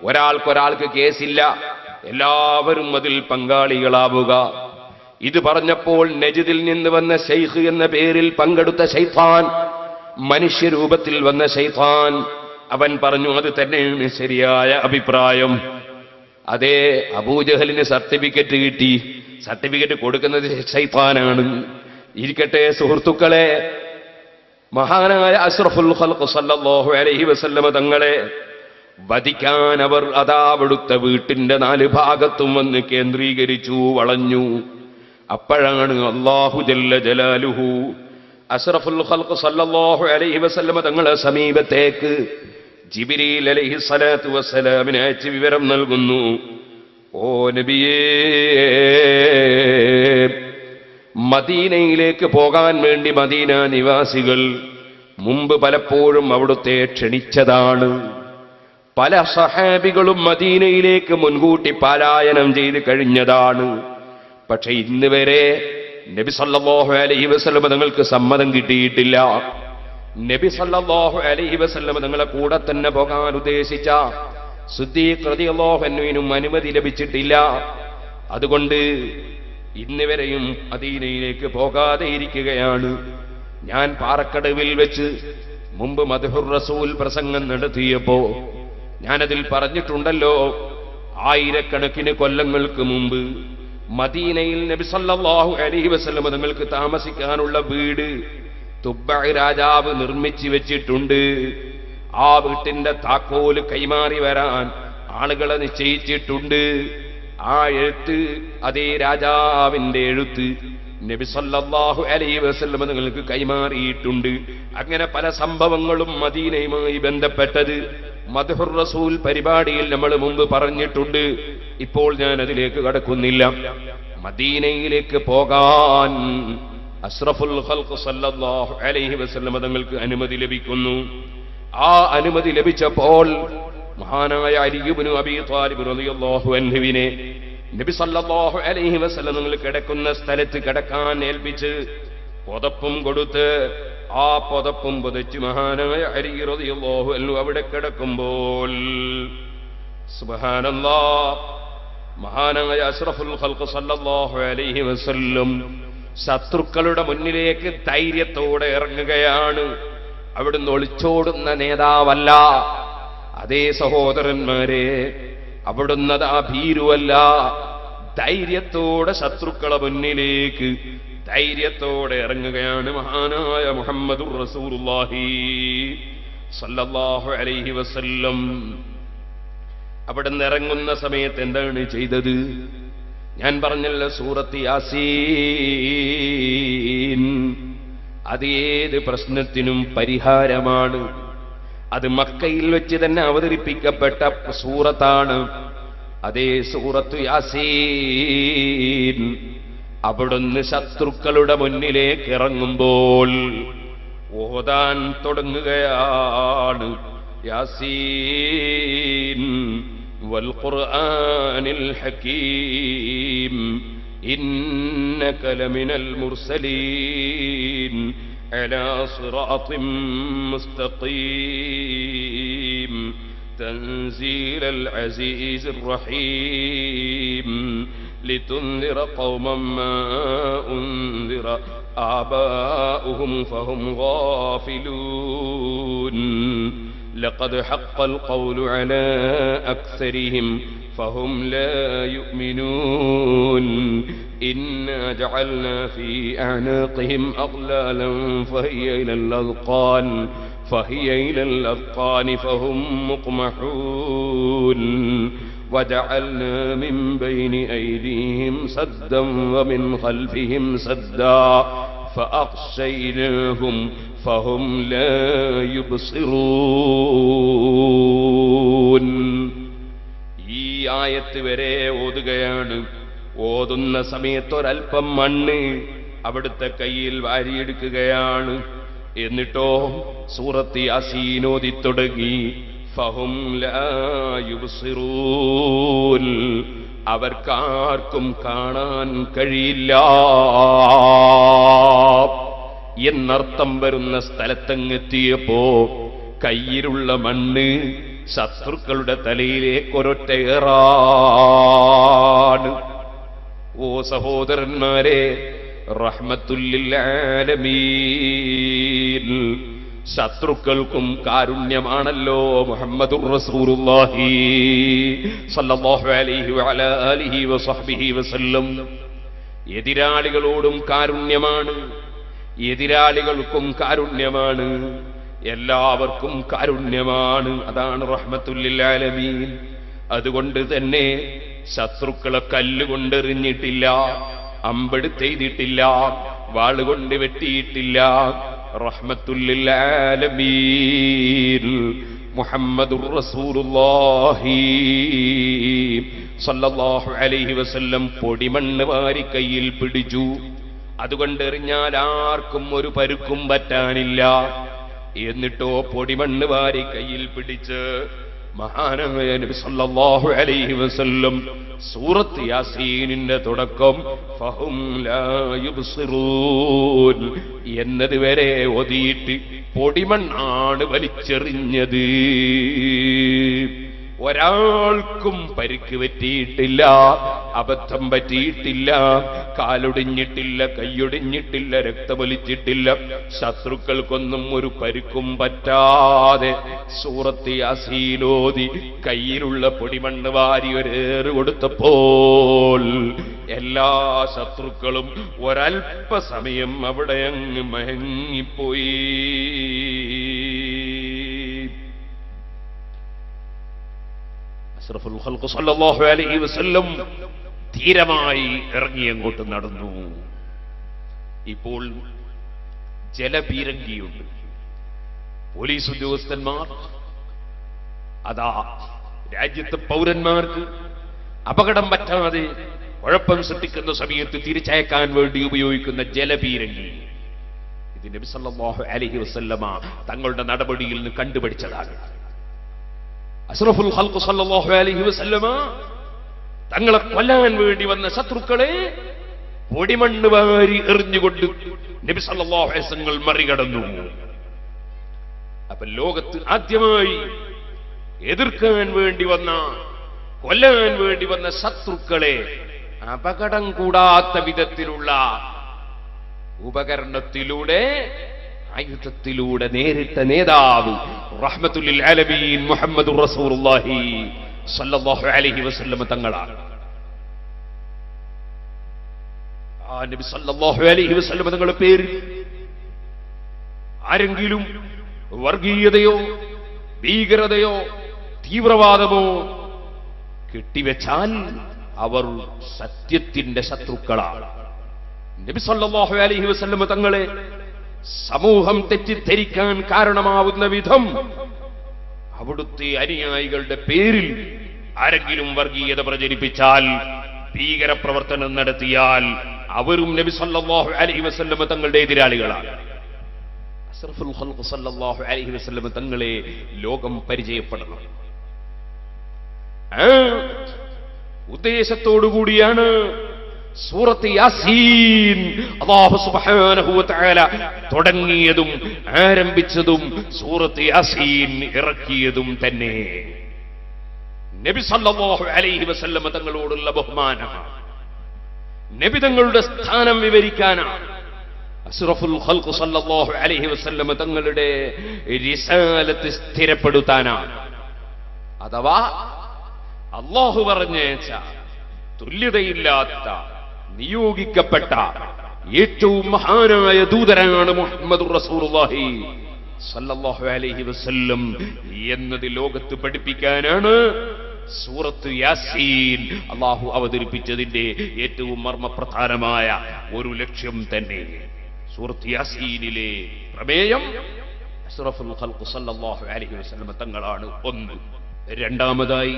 ഒരാൾക്കൊരാൾക്ക് കേസില്ല, എല്ലാവരും അതിൽ പങ്കാളികളാവുക. ഇത് പറഞ്ഞപ്പോൾ നജിദിൽ നിന്ന് വന്ന ശൈഖ് എന്ന പേരിൽ പങ്കെടുത്ത ശൈത്താൻ, മനുഷ്യരൂപത്തിൽ വന്ന ശൈത്താൻ, അവൻ പറഞ്ഞു അത് തന്നെയാണ് ശരിയായ അഭിപ്രായം. അതേ, അബൂജഹലിന് സർട്ടിഫിക്കറ്റ് കിട്ടി. സർട്ടിഫിക്കറ്റ് കൊടുക്കുന്നത് ശൈത്താനാണ്. ഇരിക്കട്ടെ സുഹൃത്തുക്കളെ, മഹാനായ അഷ്റഫുൽ ഖൽഖ് സല്ലല്ലാഹു അലൈഹി വസല്ലമ തങ്ങളെ വധിക്കാൻ അവർ അവിടുത്തെ വീട്ടിന്റെ 4 ഭാഗത്തും വന്ന് കേന്ദ്രീകരിച്ചു, വളഞ്ഞു. അപ്പോഴാണ് അല്ലാഹു ജല്ല ജലാലുഹു അഷ്റഫുൽ ഖൽഖ് സല്ലല്ലാഹു അലൈഹി വസല്ലമ തങ്ങളെ സമീപത്തേക്ക് ജിബ്രീൽ അലൈഹി സ്വലാത്തു വസ്സലാമിനെ അയച്ച് വിവരം നൽകുന്നു. ഓ നബിയേ, മദീനയിലേക്ക് പോകാൻ വേണ്ടി മദീന നിവാസികൾ മുമ്പ് പലപ്പോഴും അവിടുത്തെ ക്ഷണിച്ചതാണ്. പല സഹാബികളും മദീനയിലേക്ക് മുൻകൂട്ടി പലായനം ചെയ്ത് കഴിഞ്ഞതാണ്. പക്ഷെ ഇന്ന് വരെ നബി സല്ലല്ലാഹു അലൈഹി വസല്ലം തങ്ങൾക്ക് സമ്മതം കിട്ടിയിട്ടില്ല. നബി സല്ലല്ലാഹു അലൈഹി വസല്ലം തങ്ങളെ കൂടെ തന്നെ പോകാൻ ഉദ്ദേശിച്ച സിദ്ദീഖ് റളിയല്ലാഹു അൻഹുവിനും അനുമതി ലഭിച്ചിട്ടില്ല. അതുകൊണ്ട് ഇന്ന് വരെയും മദീനയിലേക്ക് പോകാതെ ഇരിക്കുകയാണ്. ഞാൻ പാറക്കടവിൽ വെച്ച് മുമ്പ് മദ്ഹുർ റസൂൽ പ്രസംഗം നടത്തിയപ്പോ ഞാനതിൽ പറഞ്ഞിട്ടുണ്ടല്ലോ, 1000കണക്കിന് കൊല്ലങ്ങൾക്ക് മുമ്പ് മദീനയിൽ നബി സല്ലല്ലാഹു അലൈഹി വസല്ലം തങ്ങൾക്ക് താമസിക്കാനുള്ള വീട് തുബ്ബഅ രാജാവ് നിർമ്മിച്ചു വെച്ചിട്ടുണ്ട്. ആ വീട്ടിന്റെ താക്കോല് കൈമാറി വരാൻ ആളുകളെ നിശ്ചയിച്ചിട്ടുണ്ട്. ആ എഴുത്ത്, അതേ രാജാവിന്റെ എഴുത്ത് നബി സല്ലല്ലാഹു അലൈഹി വസല്ലം തങ്ങൾക്ക് കൈമാറിയിട്ടുണ്ട്. അങ്ങനെ പല സംഭവങ്ങളും മദീനയുമായി ബന്ധപ്പെട്ടത് മദ്ഹുർ റസൂൽ പരിപാടിയിൽ നമ്മൾ മുമ്പ് പറഞ്ഞിട്ടുണ്ട്. ഇപ്പോൾ ഞാൻ അതിലേക്ക് കടക്കുന്നില്ല. മദീനയിലേക്ക് പോകാൻ അഷ്റഫുൽ ഖൽഖ് സല്ലല്ലാഹു അലൈഹി വസല്ലം തങ്ങൾക്ക് അനുമതി ലഭിക്കുന്നു. ആ അനുമതി ലഭിച്ചപ്പോൾ മഹാനായ അലി ഇബ്നു അബീ ത്വാലിബ് റളിയല്ലാഹു അൻഹുവിനെ നബി സല്ലല്ലാഹു അലൈഹി വസല്ലം തങ്ങൾ കിടക്കുന്ന സ്ഥലത്ത് കിടക്കാൻ ഏൽപ്പിച്ച് പുതപ്പും കൊടുത്ത് ആ പുതപ്പും പുതച്ച് മഹാനായ അലി റളിയല്ലാഹു അൻഹു അവിടെ കിടക്കുമ്പോൾ സുബ്ഹാനല്ലാഹ്, മഹാനായ അഷ്റഫുൽ ഖൽഖ് സല്ലല്ലാഹു അലൈഹി വസല്ലം ശത്രുക്കളുടെ മുന്നിലേക്ക് ധൈര്യത്തോടെ ഇറങ്ങുകയാണ്. അവിടുന്ന് ഒളിച്ചോടുന്ന നേതാവല്ല. അതേ സഹോദരന്മാരെ, അവിടുന്ന് ആ ഭീരുവല്ല. ധൈര്യത്തോടെ ശത്രുക്കളെ മുന്നിലേക്ക് ധൈര്യത്തോടെ ഇറങ്ങുകയാണ് മഹാനായ മുഹമ്മദുർ റസൂലുള്ളാഹി സല്ലല്ലാഹു അലൈഹി വസല്ലം. അവിടുന്ന് ഇറങ്ങുന്ന സമയത്ത് എന്താണ് ചെയ്തത്? ഞാൻ പറഞ്ഞല്ലോ, സൂറത്ത് യാസീൻ. അത് ഏത് പ്രശ്നത്തിനും പരിഹാരമാണ്. അത് മക്കയിൽ വെച്ച് തന്നെ അവതരിപ്പിക്കപ്പെട്ട സൂറത്താണ്. അതേ സൂറത്ത് യാസീൻ അവിടുന്ന് ശത്രുക്കളുടെ മുന്നിലേക്ക് ഇറങ്ങുമ്പോൾ ഓതാൻ തുടങ്ങുകയാണ്. യാസീൻ വൽ ഖുർആനിൽ ഹകീം ഇന്നക ലമിനൽ മുർസലീൻ അലാ സിറാത്തിൻ മുസ്തഖീം തൻസീലൽ അസീസിർ റഹീം لتنذر قوما ما أنذر آباؤهم فهم غافلون لقد حق القول على أكثرهم فهم لا يؤمنون إنا جعلنا في أعناقهم أغلالا فهي إلى الأذقان فهم مقمحون وجعلنا من بين أيديهم سدا ومن خلفهم سدا فأغشيناهم فهم لا يبصرون. ഈ ആയത്ത് വരെ ഓതുകയാണ്. ഓതുന്ന സമയത്തൊരൽപ്പം മണ്ണ് അവിടുത്തെ കയ്യിൽ വാരിയെടുക്കുകയാണ്. എന്നിട്ടോ സൂറത്ത് യാസീൻ ഓതി തുടങ്ങി. ഫഹും ലാ യുബ്സിറൂൻ, അവർക്കാർക്കും കാണാൻ കഴിയില്ല എന്നർത്ഥം വരുന്ന സ്ഥലത്തങ്ങെത്തിയപ്പോ കയ്യിലുള്ള മണ്ണ് ശത്രുക്കളുടെ തലയിലേക്ക് ഒരൊറ്റ ഏറാണ്. ഓ സഹോദരന്മാരെ, റഹ്മത്തുല്ലിൽ ആലമീൻ, ശത്രുക്കൾക്കും കാരുണ്യമാണല്ലോ മുഹമ്മദുർ റസൂലുള്ളാഹി സ്വല്ലല്ലാഹു അലൈഹി വഅലാ ആലിഹി വസഹ്ബിഹി വസല്ലം. എതിരാളികളോടും കാരുണ്യമാണ്, എതിരാളികൾക്കും കാരുണ്യമാണ്, എല്ലാവർക്കും കാരുണ്യമാണ്. അതാണ് റഹ്മത്തുല്ലിൽ ആലമീൻ. അതുകൊണ്ട് തന്നെ ശത്രുക്കളെ കല്ലുകൊണ്ടെറിഞ്ഞിട്ടില്ല, അമ്പെടുത്തെയ്തിട്ടില്ല, വാളുകൊണ്ട് വെട്ടിയിട്ടില്ല. റഹ്മത്തുല്ലിൽ ആലമീൻ മുഹമ്മദുർ റസൂലുള്ളാഹി സ്വല്ലല്ലാഹു അലൈഹി വസല്ലം പൊടിമണ്ണ് വാരി കയ്യിൽ പിടിച്ചു. അതുകൊണ്ട് എറിഞ്ഞാൽ ആർക്കും ഒരു പരുക്കും പറ്റാനില്ല. എന്നിട്ടോ പൊടിമണ്ണ് വാരി കയ്യിൽ പിടിച്ച് മഹാനായ നബി സല്ലല്ലാഹു അലൈഹി വസല്ലം സൂറത്ത് യാസീനിന്റെ തുടക്കം ഫഹും ലാ യുബ്സിറൂൻ എന്നത് വരെ ഓതിയിട്ട് പൊടിമണ്ണാണ് വലിച്ചെറിഞ്ഞത്. ഒരാൾക്കും പരിക്ക് പറ്റിയിട്ടില്ല, അബദ്ധം പറ്റിയിട്ടില്ല, കാലൊടിഞ്ഞിട്ടില്ല, കൈയൊടിഞ്ഞിട്ടില്ല, രക്തമൊലിച്ചിട്ടില്ല. ശത്രുക്കൾക്കൊന്നും ഒരു പരിക്കും പറ്റാതെ സൂറത്ത് യാസീൻ ഓതി കയ്യിലുള്ള പൊടിമണ്ണ് വാരി ഒരേറ് കൊടുത്തപ്പോൾ എല്ലാ ശത്രുക്കളും ഒരൽപ്പസമയം അവിടെ അങ്ങ് മയങ്ങിപ്പോയി. അഷ്റഫുൽ ഖൽഖ് സല്ലല്ലാഹു അലൈഹി വസല്ലം ധീരമായി ഇറങ്ങി അങ്ങോട്ട് നടന്നു. ഇപ്പോൾ ജലപീരങ്കിയുണ്ട്. പോലീസ് ഉദ്യോഗസ്ഥന്മാർ അതാ രാജ്യത്തെ പൗരന്മാർക്ക് അപകടം പറ്റാതെ കുഴപ്പം സൃഷ്ടിക്കുന്ന സമയത്ത് തിരിച്ചയക്കാൻ വേണ്ടി ഉപയോഗിക്കുന്ന ജലപീരങ്കി. ഇത് നബി സല്ലല്ലാഹു അലൈഹി വസല്ലമ തങ്ങളുടെ നടപടിയിൽ നിന്ന് കണ്ടുപിടിച്ചതാണ്. അഷ്റഫുൽ ഖൽഖ് സല്ലല്ലാഹു അലൈഹി വസല്ലമ തങ്ങളെ കൊല്ലാൻ വേണ്ടി വന്ന ശത്രുക്കളെ പൊടിമണ്ണ് വാരി എറിഞ്ഞുകൊണ്ട് നബി സല്ലല്ലാഹു അലൈഹി വസല്ലം മറികടന്നു. അപ്പൊ ലോകത്ത് ആദ്യമായി എതിർക്കാൻ വേണ്ടി വന്ന, കൊല്ലാൻ വേണ്ടി വന്ന ശത്രുക്കളെ അപകടം കൂടാത്ത വിധത്തിലുള്ള ഉപകരണത്തിലൂടെ, ആയുധത്തിലൂടെ നേരിട്ട നേതാവ് റഹ്മത്തുല്ലിൽ ആലമീൻ മുഹമ്മദുർ റസൂലുള്ളാഹി സ്വല്ലല്ലാഹു അലൈഹി വസല്ലം തങ്ങളാണ്. ആ നബി സ്വല്ലല്ലാഹു അലൈഹി വസല്ലം തങ്ങളുടെ പേര് ആരെങ്കിലും വർഗീയതയോ ഭീകരതയോ തീവ്രവാദമോ കെട്ടിവെച്ചാൽ അവർ സത്യത്തിന്റെ ശത്രുക്കളാണ്. നബി സല്ലല്ലാഹു അലൈഹി വസല്ലം തങ്ങളെ സമൂഹം തെറ്റിദ്ധരിക്കാൻ കാരണമാവുന്ന വിധം അവിടുത്തെ അനുയായികളുടെ പേരിൽ ആരെങ്കിലും വർഗീയത പ്രചരിപ്പിച്ചാൽ, ഭീകരപ്രവർത്തനം നടത്തിയാൽ അവരും നബി സല്ലല്ലാഹു അലൈഹി വസല്ലം തങ്ങളുടെ എതിരാളികളാണ്. അഷ്റഫുൽ ഖൽഖ് സല്ലല്ലാഹു അലൈഹി വസല്ലം തങ്ങളെ ലോകം പരിചയപ്പെടണം. ഉദ്ദേശത്തോടുകൂടിയാണ് സൂറത്ത് യാസീൻ അല്ലാഹു സുബ്ഹാനഹു വ തആല തുടങ്ങിയതും ആരംഭിച്ചതും സൂറത്ത് യാസീൻ ഇറക്കിയതും തന്നെ. നബി സല്ലല്ലാഹു അലൈഹി വസല്ലം തങ്ങളോടുള്ള ബഹുമാനമാണ്, നബി തങ്ങളുടെ സ്ഥാനം വിവരിക്കാനാണ്. അഷ്റഫുൽ ഖൽഖ് സല്ലല്ലാഹു അലൈഹി വസല്ലം തങ്ങളുടെ റിസാലത്ത് സ്ഥിരപ്പെടുത്താനാണ്. അഥവാ അല്ലാഹു പറഞ്ഞേച്ച തുല്യതയില്ലാത്ത നിയോഗിക്കപ്പെട്ട ഏറ്റവും മഹാനായ ദൂതനാണ് മുഹമ്മദുർ റസൂലുള്ളാഹി സല്ലല്ലാഹു അലൈഹി വസല്ലം എന്നത് ലോകത്ത് പഠിപ്പിക്കാനാണ് സൂറത്ത് യാസീൻ അല്ലാഹു അവതരിപ്പിച്ചതിന്റെ ഏറ്റവും മർമ്മപ്രധാനമായ ഒരു ലക്ഷ്യം തന്നെ. സൂറത്ത് യാസീനിലെ പ്രമേയം അഷ്റഫുൽ ഖൽഖ് സല്ലല്ലാഹു അലൈഹി വസല്ലം തങ്ങളാണ്. ഒന്ന്. രണ്ടാമതായി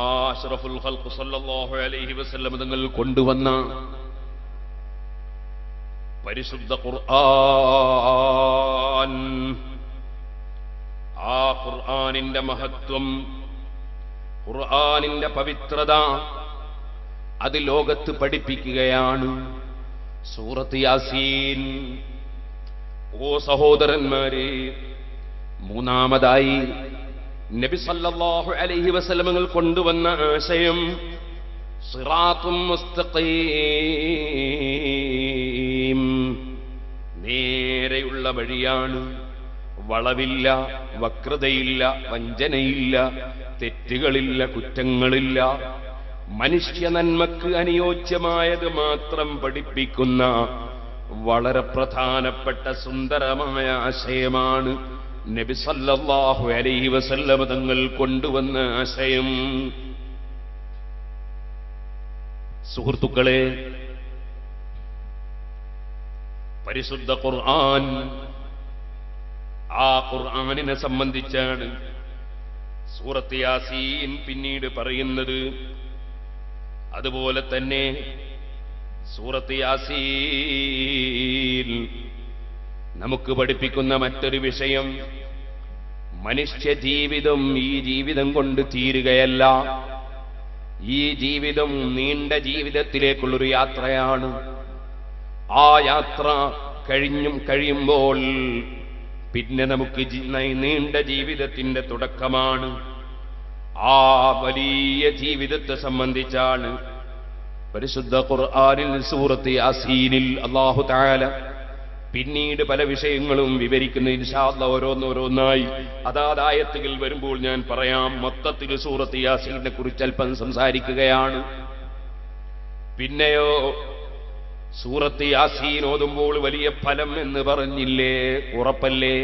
അഷ്റഫുൽ ഖൽഖ് സല്ലല്ലാഹു അലൈഹി വസല്ലം തങ്ങൾ കൊണ്ടുവന്ന പരിശുദ്ധ ഖുർആൻ, ആ ഖുർആനിന്റെ മഹത്വം, ഖുർആനിന്റെ പവിത്രത അത് ലോകത്ത് പഠിപ്പിക്കുകയാണ് സൂറത്ത് യാസീൻ. ഓ സഹോദരന്മാരെ, മൂന്നാമതായി നബി സല്ലല്ലാഹു അലൈഹി വസല്ലമകൾ കൊണ്ടുവന്ന ആശയം സിറാത്തും മുസ്തഖീം, നേരെയുള്ള വഴിയാണ്. വളവില്ല, വക്രതയില്ല, വഞ്ചനയില്ല, തെറ്റുകളില്ല, കുറ്റങ്ങളില്ല. മനുഷ്യ നന്മക്ക് അനുയോജ്യമായത് മാത്രം പഠിപ്പിക്കുന്ന വളരെ പ്രധാനപ്പെട്ട സുന്ദരമായ ആശയമാണ് നബി സല്ലല്ലാഹു അലൈഹി വസല്ലം തങ്ങൾ കൊണ്ടുവന്ന ആശയം. സുഹൃത്തുക്കളെ, പരിശുദ്ധ ഖുർആൻ, ആ ഖുർആനിനെ സംബന്ധിച്ചാണ് സൂറത്ത് യാസീൻ പിന്നീട് പറയുന്നത്. അതുപോലെ തന്നെ സൂറത്ത് യാസീൻ നമുക്ക് പഠിപ്പിക്കുന്ന മറ്റൊരു വിഷയം, മനുഷ്യ ജീവിതം ഈ ജീവിതം കൊണ്ട് തീരുകയല്ല. ഈ ജീവിതം നീണ്ട ജീവിതത്തിലേക്കുള്ളൊരു യാത്രയാണ്. ആ യാത്ര കഴിയുമ്പോൾ പിന്നെ നമുക്ക് നീണ്ട ജീവിതത്തിന്റെ തുടക്കമാണ്. ആ വലിയ ജീവിതത്തെ സംബന്ധിച്ചാണ് പരിശുദ്ധ ഖുർആനിൽ സൂറത്ത് യാസീനിൽ അല്ലാഹു തആല പിന്നീട് പല വിഷയങ്ങളും വിവരിക്കുന്ന. ഇൻഷാ അല്ലാഹ് ഓരോന്നോരോന്നായി അതാത് ആയത്തുകൾ വരുമ്പോൾ ഞാൻ പറയാം. മൊത്തത്തിൽ സൂറത്ത് യാസീനെ കുറിച്ച് അല്പം സംസാരിക്കുകയാണ്. പിന്നെയോ സൂറത്ത് യാസീൻ ഓതുമ്പോൾ വലിയ ഫലം എന്ന് പറഞ്ഞില്ലേ? ഉറപ്പല്ലേ?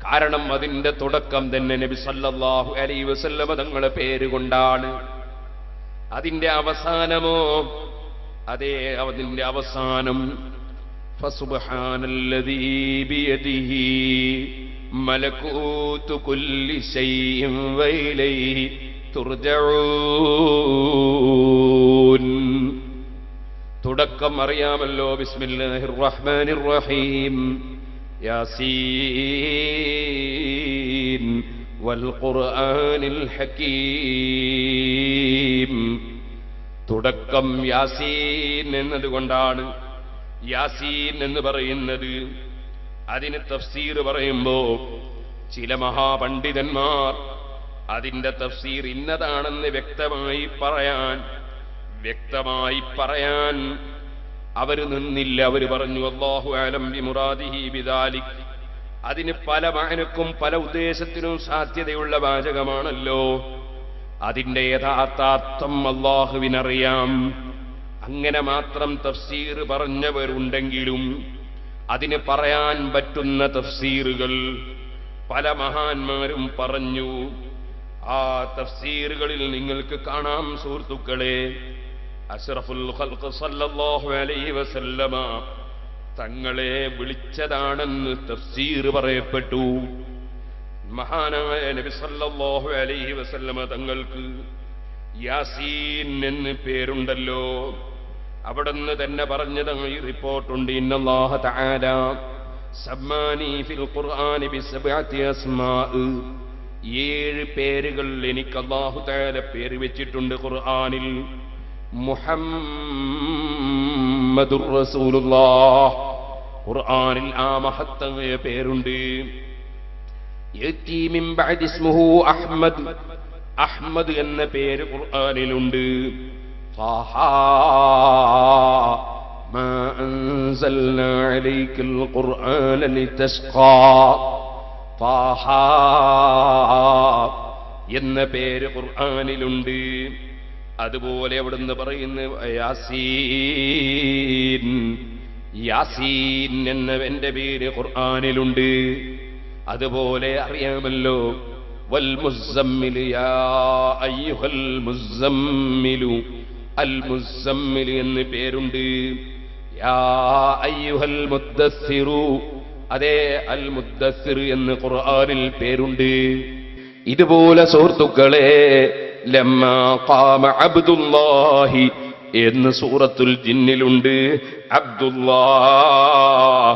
കാരണം അതിന്റെ തുടക്കം തന്നെ നബി സല്ലല്ലാഹു അലൈഹി വസല്ലം തങ്ങളുടെ പേരുകൊണ്ടാണ്. അതിന്റെ അവസാനമോ, അതേ അതിന്റെ അവസാനം ഫസുബ്ഹാനല്ലദീ ബിയദിഹി മലകൂതു കുല്ലി ശൈഇൻ വഇലൈഹി തുർജഊൻ. തുടക്കം അറിയാമല്ലോ. ബിസ്മില്ലാഹിർ റഹ്മാനിർ റഹീം. യാസീൻ വൽ ഖുർആനിൽ ഹകീം. തുടക്കം യാസീൻ എന്നതുകൊണ്ടാണ്. യാസീൻ എന്ന് പറയുന്നത്, അതിന് തഫ്സീർ പറയുമ്പോ ചില മഹാപണ്ഡിതന്മാർ അതിന്റെ തഫ്സീർ ഇന്നതാണെന്ന് വ്യക്തമായി പറയാൻ അവർ നിന്നില്ല. അവർ പറഞ്ഞു അല്ലാഹു അലം ബിമുറാദിഹി ബിദാലിക്. അതിന് പല മാനക്കും പല ഉദ്ദേശത്തിനും സാധ്യതയുള്ള വാചകമാണല്ലോ. അതിന്റെ യഥാർത്ഥ അർത്ഥം അല്ലാഹുവിനറിയാം. അങ്ങനെ മാത്രം തഫ്സീർ പറഞ്ഞവരുണ്ടെങ്കിലും അതിന് പറയാൻ പറ്റുന്ന തഫ്സീറുകൾ പല മഹാന്മാരും പറഞ്ഞു. ആ തഫ്സീറുകളിൽ നിങ്ങൾക്ക് കാണാം സുഹൃത്തുക്കളെ, അഷ്റഫുൽ ഖൽഖ് സല്ലല്ലാഹു അലൈഹി വസല്ലമ തങ്ങളെ വിളിച്ചതാണെന്ന് തഫ്സീർ പറയപ്പെട്ടു. മഹാനായ നബി സല്ലല്ലാഹു അലൈഹി വസല്ലമ തങ്ങൾക്ക് യാസീൻ എന്ന് പേരുണ്ടല്ലോ. അവിടുന്ന് തന്നെ പറഞ്ഞതായി റിപ്പോർട്ടുണ്ട്. ഇന്നല്ലാഹ തആല സമ്മാനി ഫിൽ ഖുർആനി ബിസബ്അതി അസ്മാ. 7 പേരുകൾ എനിക്ക് അല്ലാഹു തആല പേര് വെച്ചിട്ടുണ്ട് ഖുർആനിൽ. മുഹമ്മദുർ റസൂലുള്ളാഹ്, ഖുർആനിൽ ആ മഹത്തായ പേരുണ്ട്. യതി മിൻ ബഅദി ഇസ്മുഹു അഹ്മദ്, അഹ്മദ് എന്ന പേര് ഖുർആനിലുണ്ട്. ത്വാഹ മാ അൻസൽനാ അലൈക്കൽ ഖുർആന ലിതസ്ഖാ. ത്വാഹ എന്ന പേര് ഖുർആനിലുണ്ട്. അതുപോലെ അവിടുന്ന് പറയുന്നു യാസീൻ, യാസീൻ എന്ന എന്റെ പേര് ഖുർആനിലുണ്ട്. അതുപോലെ അറിയാമല്ലോ വൽ മുസമ്മിൽ, യാ അയ്യുഹൽ മുസമ്മിലു, അൽ മുസമ്മിൽ എന്ന് പേരുണ്ട്. യാ അയ്യുഹൽ മുദ്ദസ്സിറു, അതേ അൽ മുദ്ദസ്സിർ എന്ന് ഖുർആനിൽ പേരുണ്ട്. ഇതുപോലെ സുഹൃത്തുക്കളെ ലമ്മാ ഖാമ അബ്ദുല്ലാഹി എന്ന് സൂറത്തുൽ ജിന്നിലുണ്ട്. അബ്ദുല്ലാഹ്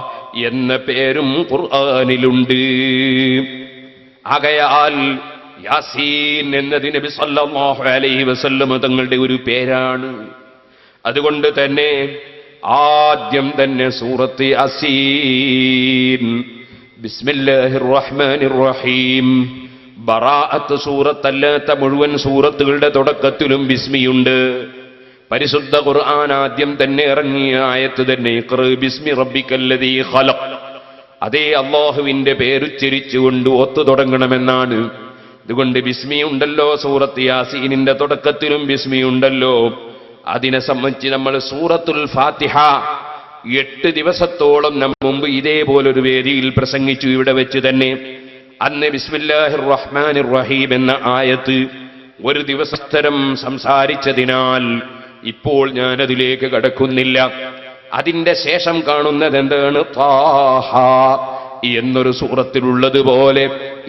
എന്ന പേരും ഖുർആനിലുണ്ട്. ആകയാൽ യാസീൻ എന്നത് നബി സല്ലല്ലാഹു അലൈഹി വസല്ലം തങ്ങളുടെ ഒരു പേരാണ്. അതുകൊണ്ട് തന്നെ ആദ്യം തന്നെ സൂറത്ത് യാസീൻ, ബിസ്മില്ലാഹിർ റഹ്മാനിർ റഹീം, ബറാഅത്ത് സൂറത്തല്ലാത്ത മുഴുവൻ സൂറത്തുകളുടെ തുടക്കത്തിലും ബിസ്മിയുണ്ട്. പരിശുദ്ധ ഖുർആൻ ആദ്യം തന്നെ ഇറങ്ങിയ ആയത്ത് തന്നെ ഇഖ്റ ബിസ്മി റബ്ബിക്കല്ലദീ ഖലഖ്, അതേ അല്ലാഹുവിന്റെ പേരുച്ചരിച്ചുകൊണ്ട് ഒത്തു തുടങ്ങണമെന്നാണ്. അതുകൊണ്ട് ബിസ്മി ഉണ്ടല്ലോ, സൂറത്ത് യാസീനിന്റെ തുടക്കത്തിലും ബിസ്മി ഉണ്ടല്ലോ. അതിനെ സംബന്ധിച്ച് നമ്മൾ സൂറത്തുൽ ഫാത്തിഹ 8 ദിവസത്തോളം മുമ്പ് ഇതേപോലൊരു വേദിയിൽ പ്രസംഗിച്ചു, ഇവിടെ വെച്ച് തന്നെ. അന്ന് ബിസ്മില്ലാഹിർ റഹ്മാനിർ റഹീം എന്ന ആയത്ത് ഒരു ദിവസത്തരം സംസാരിച്ചതിനാൽ ഇപ്പോൾ ഞാനതിലേക്ക് കടക്കുന്നില്ല. അതിന്റെ ശേഷം കാണുന്നത് എന്താണ്? ത്വാഹ എന്നൊരു സൂറത്തിലുള്ളതുപോലെ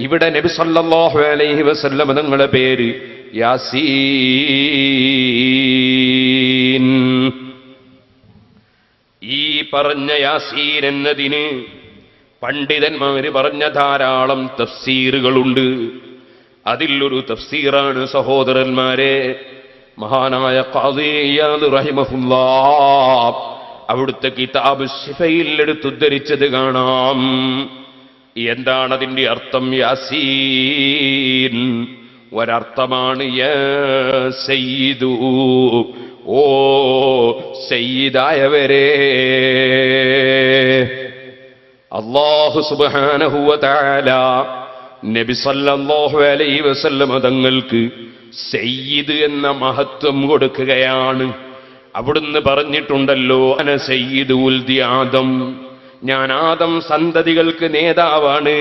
ഇവിടെ നബി സല്ലല്ലാഹു അലൈഹി വസല്ലം തങ്ങളുടെ പേര് യാസീൻ. ഈ പറഞ്ഞ യാസീൻ എന്നതിന് പണ്ഡിതന്മാര് പറഞ്ഞ ധാരാളം തഫ്സീറുകളുണ്ട്. അതിലൊരു തഫ്സീറാണ് സഹോദരന്മാരെ മഹാനായ ഖാദി ഇയാദ് റഹിമഹുല്ലാഹ് അവിടുത്തെ കിതാബ് ശിഫയിൽ എടുത്തുദ്ധരിച്ചത് കാണാം. എന്താണ് അതിന്റെ അർത്ഥം? യാസീൻ ഒരർത്ഥമാണ് യാ സയ്യിദു, ഓ സയ്യിദായവരേ. അല്ലാഹു സുബ്ഹാനഹു വ തആല നബി സല്ലല്ലാഹു അലൈഹി വസല്ലം തങ്ങൾക്ക് സയ്യിദ് എന്ന മഹത്വം കൊടുക്കുകയാണ്. അവിടുന്ന് പറഞ്ഞിട്ടുണ്ടല്ലോ അന സയ്യിദു ഉൽദി ആദം, ഞാൻ ആദം സന്തതികൾക്ക് നേതാവാണ്.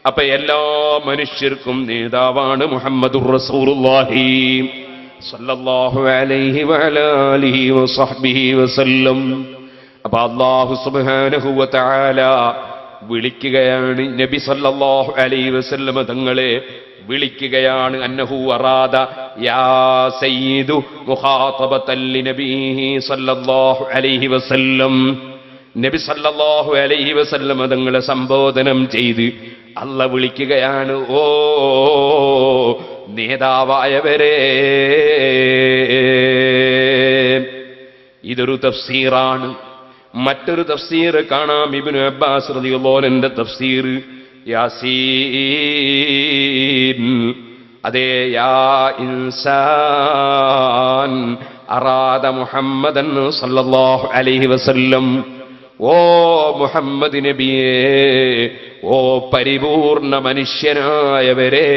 അപ്പൊ എല്ലാ മനുഷ്യർക്കും നേതാവാണ് മുഹമ്മദുർ റസൂലുള്ളാഹി സല്ലല്ലാഹു അലൈഹി വഅലാ ആലിഹി വസഹ്ബിഹി വസല്ലം. അപ്പൊ അല്ലാഹു സുബ്ഹാനഹു വ തആല വിളിക്കുകയാണ് നബി സല്ലല്ലാഹു അലൈഹി വസല്ലം തങ്ങളെ വിളിക്കുകയാണ്. അന്നഹു അറാദ യാ സയ്യിദു മുഖാതബതൻ ലിനബിഹി സല്ലല്ലാഹു അലൈഹി വസല്ലം. നബി സല്ലല്ലാഹു അലൈഹി വസല്ലം തങ്ങളെ സംബോധനം ചെയ്ത് അല്ലാഹ് വിളിക്കുകയാണ്, ഓ നേതാവായവരെ. ഇതൊരു തഫ്സീറാണ്. മറ്റൊരു തഫ്സീർ കാണാം, ഇബ്നു അബ്ബാസ് റളിയല്ലാഹു അൻഹുവിന്റെ തഫ്സീർ യാസീൻ, അതേ യാ ഇൻസാൻ അറാദ മുഹമ്മദൻ സല്ലല്ലാഹു അലൈഹി വസല്ലം. ഓ മുഹമ്മദ് നബിയേ, ഓ പരിപൂർണ മനുഷ്യനായവരെ.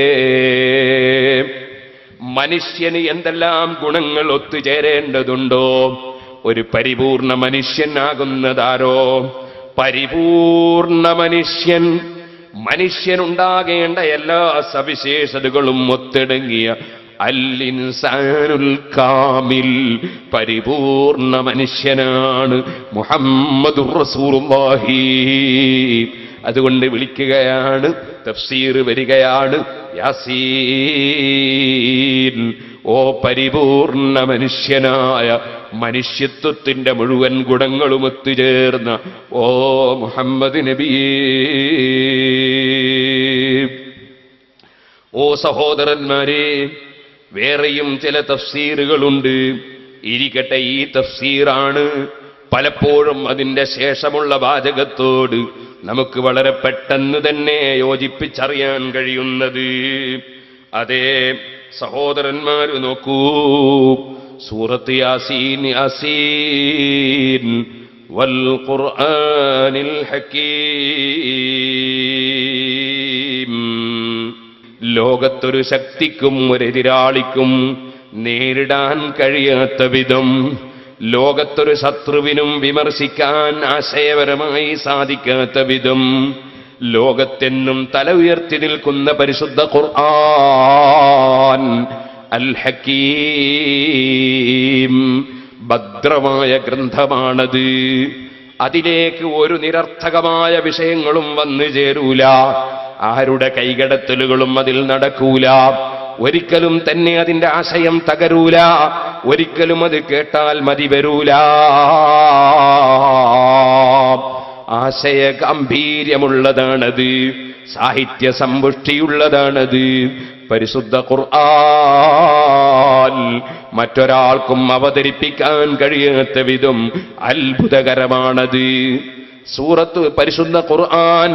മനുഷ്യന് എന്തെല്ലാം ഗുണങ്ങൾ ഒത്തുചേരേണ്ടതുണ്ടോ ഒരു പരിപൂർണ മനുഷ്യനാകുന്നതാരോ? പരിപൂർണ മനുഷ്യൻ, മനുഷ്യനുണ്ടാകേണ്ട എല്ലാ സവിശേഷതകളും ഒത്തിണങ്ങിയ അൽ ഇൻസാനുൽ കാമിൽ, പരിപൂർണ മനുഷ്യനാണ് മുഹമ്മദുർ റസൂലുള്ളാഹി. അതുകൊണ്ട് വിളിക്കുകയാണ്, തഫ്സീർ വരികയാണ്, യാസീൻ, ഓ പരിപൂർണ മനുഷ്യനായ മനുഷ്യത്വത്തിന്റെ മുഴുവൻ ഗുണങ്ങളും ഒത്തുചേർന്ന ഓ മുഹമ്മദ് നബിയേ. ഓ സഹോദരന്മാരെ, വേറെയും ചില തഫ്സീറുകളുണ്ട്. ഇരിക്കട്ടെ, ഈ തഫ്സീറാണ് പലപ്പോഴും അതിന്റെ ശേഷമുള്ള വാചകത്തോട് നമുക്ക് വളരെ പെട്ടെന്ന് തന്നെ യോജിപ്പിച്ചറിയാൻ കഴിയുന്നത്. അതേ സഹോദരന്മാര് നോക്കൂ, സൂറത്ത് യാസീൻ, യാസീൻ വൽ ഖുർആനിൽ ഹകീം ലോകത്തൊരു ശക്തിക്കും ഒരു എതിരാളിക്കും നേരിടാൻ കഴിയാത്ത വിധം, ലോകത്തൊരു ശത്രുവിനും വിമർശിക്കാൻ ആശയപരമായി സാധിക്കാത്ത വിധം ലോകത്തെന്നും തല ഉയർത്തി നിൽക്കുന്ന പരിശുദ്ധ ഖുർആൻ അൽ ഹകീം, ഭദ്രമായ ഗ്രന്ഥമാണത്. അതിലേക്ക് ഒരു നിരർത്ഥകമായ വിഷയങ്ങളും വന്നു ചേരൂല, ആരുടെ കൈകടത്തലുകളും അതിൽ നടക്കൂല, ഒരിക്കലും തന്നെ അതിന്റെ ആശയം തകരൂല, ഒരിക്കലും അത് കേട്ടാൽ മതി വരൂല. ആശയ ഗാംഭീര്യമുള്ളതാണത്, സാഹിത്യ സമ്പുഷ്ടിയുള്ളതാണത്. പരിശുദ്ധ ഖുർആൻ മറ്റൊരാൾക്കും അവതരിപ്പിക്കാൻ കഴിയാത്ത വിധം അത്ഭുതകരമാണത്. പരിശുദ്ധ ഖുർആൻ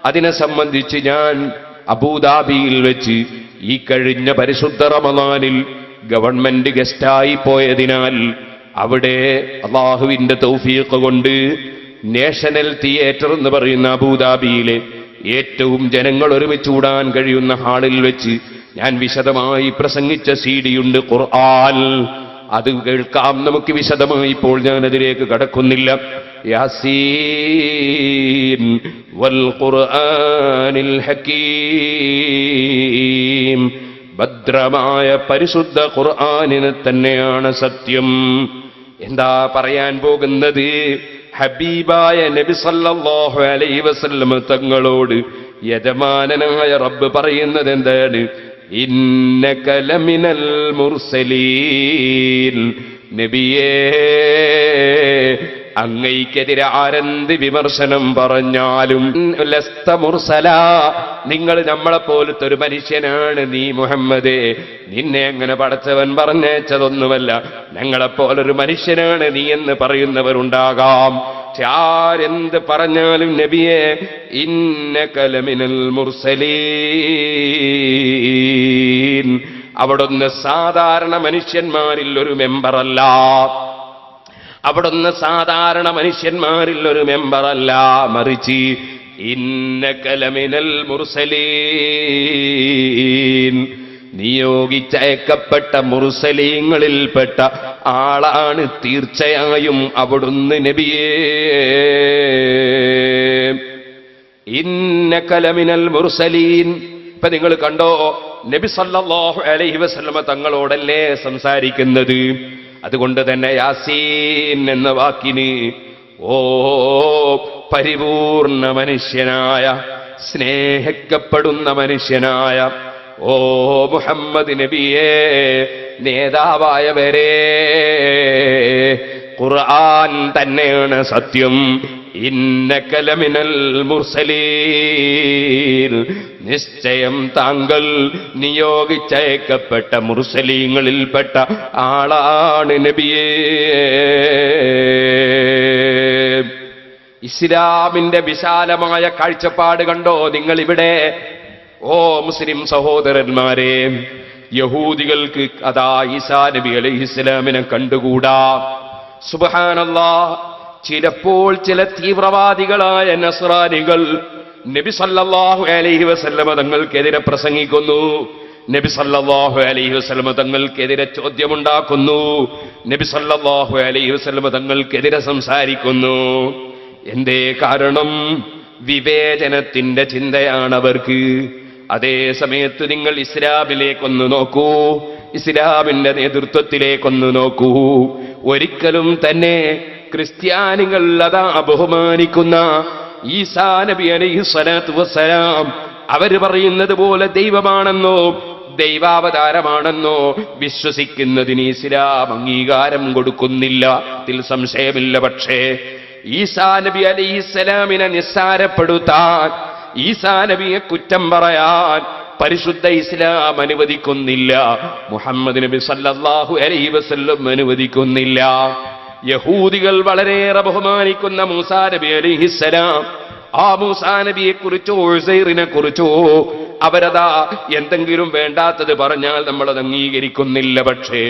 അതിനെ സംബന്ധിച്ച് ഞാൻ അബൂദാബിയിൽ വെച്ച് ഈ കഴിഞ്ഞ പരിശുദ്ധ റമളാനിൽ ഗവൺമെന്റ് ഗസ്റ്റായി പോയതിനാൽ അവിടെ അള്ളാഹുവിന്റെ തൗഫീഖ് കൊണ്ട് നാഷണൽ തിയേറ്റർ എന്ന് പറയുന്ന അബൂദാബിയിലെ ഏറ്റവും ജനങ്ങൾ ഒരുമിച്ച് കൂടാൻ കഴിയുന്ന ഹാളിൽ വെച്ച് ഞാൻ വിശദമായി പ്രസംഗിച്ച സീഡിയുണ്ട് ഖുർആൻ. അത് കേൾക്കാം നമുക്ക് വിശദമായി. ഇപ്പോൾ ഞാൻ അതിലേക്ക് കടക്കുന്നില്ല. യാസീൻ വൽ ഖുർആനിൽ ഹകീം, ഭദ്രമായ പരിശുദ്ധ ഖുർആനിനെ തന്നെയാണ് സത്യം. എന്താ പറയാൻ പോകുന്നത്? ഹബീബായ നബി സല്ലല്ലാഹു അലൈഹി വസല്ലം തങ്ങളോട് യജമാനനായ റബ്ബ് പറയുന്നത് എന്താണ്? ഇന്നക ലമിനൽ മുർസലീൻ, നബിയേ അങ്ങയ്ക്കെതിരെ ആരെന്ത് വിമർശനം പറഞ്ഞാലും ലസ്ത മുർസല, നിങ്ങൾ നമ്മളെപ്പോലത്തെ ഒരു മനുഷ്യനാണ് നീ മുഹമ്മദേ. നിന്നെ അങ്ങനെ പടച്ചവൻ പറഞ്ഞേച്ചതൊന്നുമല്ല, ഞങ്ങളെപ്പോലൊരു മനുഷ്യനാണ് നീ എന്ന് പറയുന്നവരുണ്ടാകാം. പക്ഷെ ആരെന്ത് പറഞ്ഞാലും നബിയെ ഇന്നക ലമിനൽ മുർസലീൻ, അവിടുന്ന് സാധാരണ മനുഷ്യന്മാരിൽ ഒരു മെമ്പറല്ല, അവിടുന്ന് സാധാരണ മനുഷ്യന്മാരിൽ ഒരു മെമ്പറല്ല, മറിച്ച് ഇന്നക ലമിനൽ മുർസലീൻ, നിയോഗിച്ചയക്കപ്പെട്ട മുർസലീങ്ങളിൽപ്പെട്ട ആളാണ് തീർച്ചയായും അവിടുന്ന് നബിയേ. ഇന്നക ലമിനൽ മുർസലീൻ. ഇപ്പൊ നിങ്ങൾ കണ്ടോ, നബി സല്ലല്ലാഹു അലൈഹി വസല്ലമ തങ്ങളോടല്ലേ സംസാരിക്കുന്നത്. അതുകൊണ്ട് തന്നെ യാസീൻ എന്ന വാക്കിന് പരിപൂർണ മനുഷ്യനായ, സ്നേഹിക്കപ്പെടുന്ന മനുഷ്യനായ മുഹമ്മദ് നബിയേ, നേതാവായവരെ, ഖുർആൻ തന്നെയാണ് സത്യം. ഇന്നക ലമിനൽ മുർസലീൻ, നിശ്ചയം താങ്കൾ നിയോഗിച്ചയക്കപ്പെട്ട മുർസലീങ്ങളിൽപ്പെട്ട ആളാണ് നബിയേ. ഇസ്ലാമിന്റെ വിശാലമായ കാഴ്ചപ്പാട് കണ്ടോ നിങ്ങളിവിടെ? മുസ്ലിം സഹോദരന്മാരെ, യഹൂദികൾക്ക് അതാ ഈസാ നബി അലൈഹിസ്സലാമിനെ കണ്ടുകൂടാ. സുബ്ഹാനല്ലാഹ്, ചിലപ്പോൾ ചില തീവ്രവാദികളായ നസ്രാനികൾ നബി സല്ലല്ലാഹു അലൈഹി വസല്ലമ തങ്ങൾക്കെതിരെ പ്രസംഗിക്കുന്നു, നബി സല്ലല്ലാഹു അലൈഹി വസല്ലമ തങ്ങൾക്കെതിരെ ചോദ്യമുണ്ടാക്കുന്നു, നബി സല്ലല്ലാഹു അലൈഹി വസല്ലമ തങ്ങൾക്കെതിരെ സംസാരിക്കുന്നു. എന്തേ കാരണം? വിവേചനത്തിന്റെ ചിന്തയാണവർക്ക്. അതേ സമയത്ത് നിങ്ങൾ ഇസ്ലാമിലേക്കൊന്ന് നോക്കൂ, ഇസ്ലാമിന്റെ നേതൃത്വത്തിലേക്കൊന്ന് നോക്കൂ. ഒരിക്കലും തന്നെ ക്രിസ്ത്യാനികൾ അതാ ബഹുമാനിക്കുന്ന ഈസാ നബി അലൈഹി സ്വലാത്തു വസ്സലാം അവര് പറയുന്നത് പോലെ ദൈവമാണെന്നോ ദൈവാവതാരമാണെന്നോ വിശ്വസിക്കുന്നതിന് ഇസ്ലാം അംഗീകാരം കൊടുക്കുന്നില്ല, ഇതിൽ സംശയമില്ല. പക്ഷേ ഈസാ നബി അലൈഹിസ്സലാമിനെ നിസ്സാരപ്പെടുത്താൻ, ഈസാ നബിയെ കുറ്റം പറയാൻ പരിശുദ്ധ ഇസ്ലാം അനുവദിക്കുന്നില്ല, മുഹമ്മദ് നബി സല്ലല്ലാഹു അലൈഹി വസല്ലം അനുവദിക്കുന്നില്ല. യഹൂദികൾ വളരെയേറെ ബഹുമാനിക്കുന്ന മൂസാ നബി അലൈഹിസ്സലാം, ആ മൂസാ നബിയെ കുറിച്ചോ ഉസൈറിനെ കുറിച്ചോ അവരതാ എന്തെങ്കിലും വേണ്ടാത്തത് പറഞ്ഞാൽ നമ്മളത് അംഗീകരിക്കുന്നില്ല. പക്ഷേ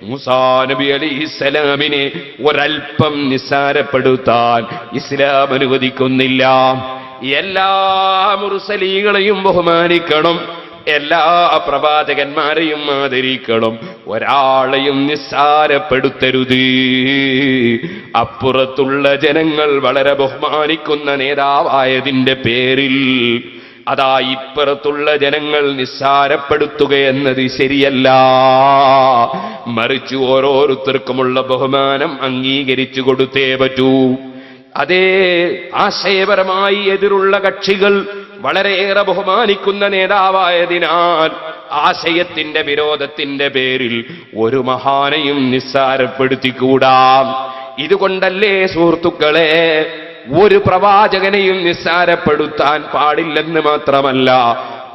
മൂസാ നബി അലൈഹിസ്സലാമിനെ ഒരൽപ്പം നിസ്സാരപ്പെടുത്താൻ ഇസ്ലാം അനുവദിക്കുന്നില്ല. എല്ലാ മുർസലീങ്ങളെയും ബഹുമാനിക്കണം, എല്ലാ പ്രവാചകന്മാരെയും ആദരിക്കണം, ഒരാളെയും നിസ്സാരപ്പെടുത്തരുത്. അപ്പുറത്തുള്ള ജനങ്ങൾ വളരെ ബഹുമാനിക്കുന്ന നേതാവായതിന്റെ പേരിൽ അതാ ഇപ്പുറത്തുള്ള ജനങ്ങൾ നിസ്സാരപ്പെടുത്തുക എന്നത് ശരിയല്ല. മറിച്ച് ഓരോരുത്തർക്കുമുള്ള ബഹുമാനം അംഗീകരിച്ചു കൊടുത്തേ പറ്റൂ. അതേ ആശയപരമായി എതിരുള്ള കക്ഷികൾ വളരെയേറെ ബഹുമാനിക്കുന്ന നേതാവായതിനാൽ ആശയത്തിന്റെ വിരോധത്തിന്റെ പേരിൽ ഒരു മഹാനെയും നിസ്സാരപ്പെടുത്തിക്കൂടാ. ഇതുകൊണ്ടല്ലേ സുഹൃത്തുക്കളെ, ഒരു പ്രവാചകനെയും നിസ്സാരപ്പെടുത്താൻ പാടില്ലെന്ന് മാത്രമല്ല,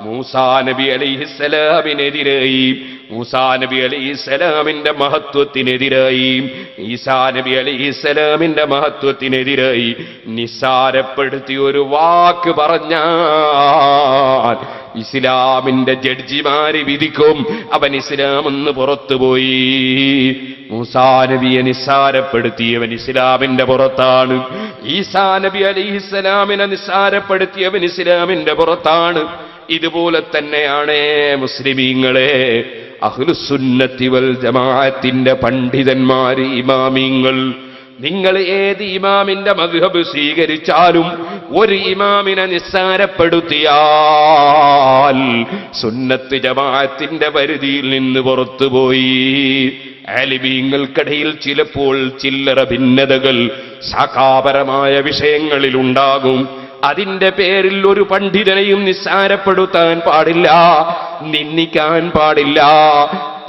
മൂസാ നബി അലൈഹിസ്സലാമിനെതിരായി, മൂസാ നബി അലൈഹിസ്സലാമിന്റെ മഹത്വത്തിനെതിരായി, ഈസാ നബി അലൈഹിസ്സലാമിന്റെ മഹത്വത്തിനെതിരായി നിസ്സാരപ്പെടുത്തി ഒരു വാക്ക് പറഞ്ഞാൽ ഇസ്ലാമിന്റെ ജഡ്ജിമാര് വിധിക്കും അവൻ ഇസ്ലാമെന്ന് പുറത്തുപോയി. മൂസാ നബിയെ നിസ്സാരപ്പെടുത്തിയവൻ ഇസ്ലാമിന്റെ പുറത്താണ്. ഈസാ നബി അലൈഹിസ്സലാമിനെ നിസ്സാരപ്പെടുത്തിയവൻ ഇസ്ലാമിന്റെ പുറത്താണ്. ഇതുപോലെ തന്നെയാണ് മുസ്ലിമീങ്ങളെ, അഹ്ലുസുന്നത്തി വൽ ജമാഅത്തിന്റെ പണ്ഡിതന്മാര്, ഇമാമിങ്ങൾ. നിങ്ങൾ ഏത് ഇമാമിന്റെ മദ്ഹബ് സ്വീകരിച്ചാലും ഒരു ഇമാമിനെ നിസ്സാരപ്പെടുത്തിയാൽ സുന്നത്ത് ജമാഅത്തിന്റെ പരിധിയിൽ നിന്ന് പുറത്തുപോയി. ആലിമീങ്ങൾക്കിടയിൽ ചിലപ്പോൾ ചില്ലറ ഭിന്നതകൾ ശാഖാപരമായ വിഷയങ്ങളിൽ ഉണ്ടാകും. അതിന്റെ പേരിൽ ഒരു പണ്ഡിതനെയും നിസ്സാരപ്പെടുത്താൻ പാടില്ല, നിന്ദിക്കാൻ പാടില്ല.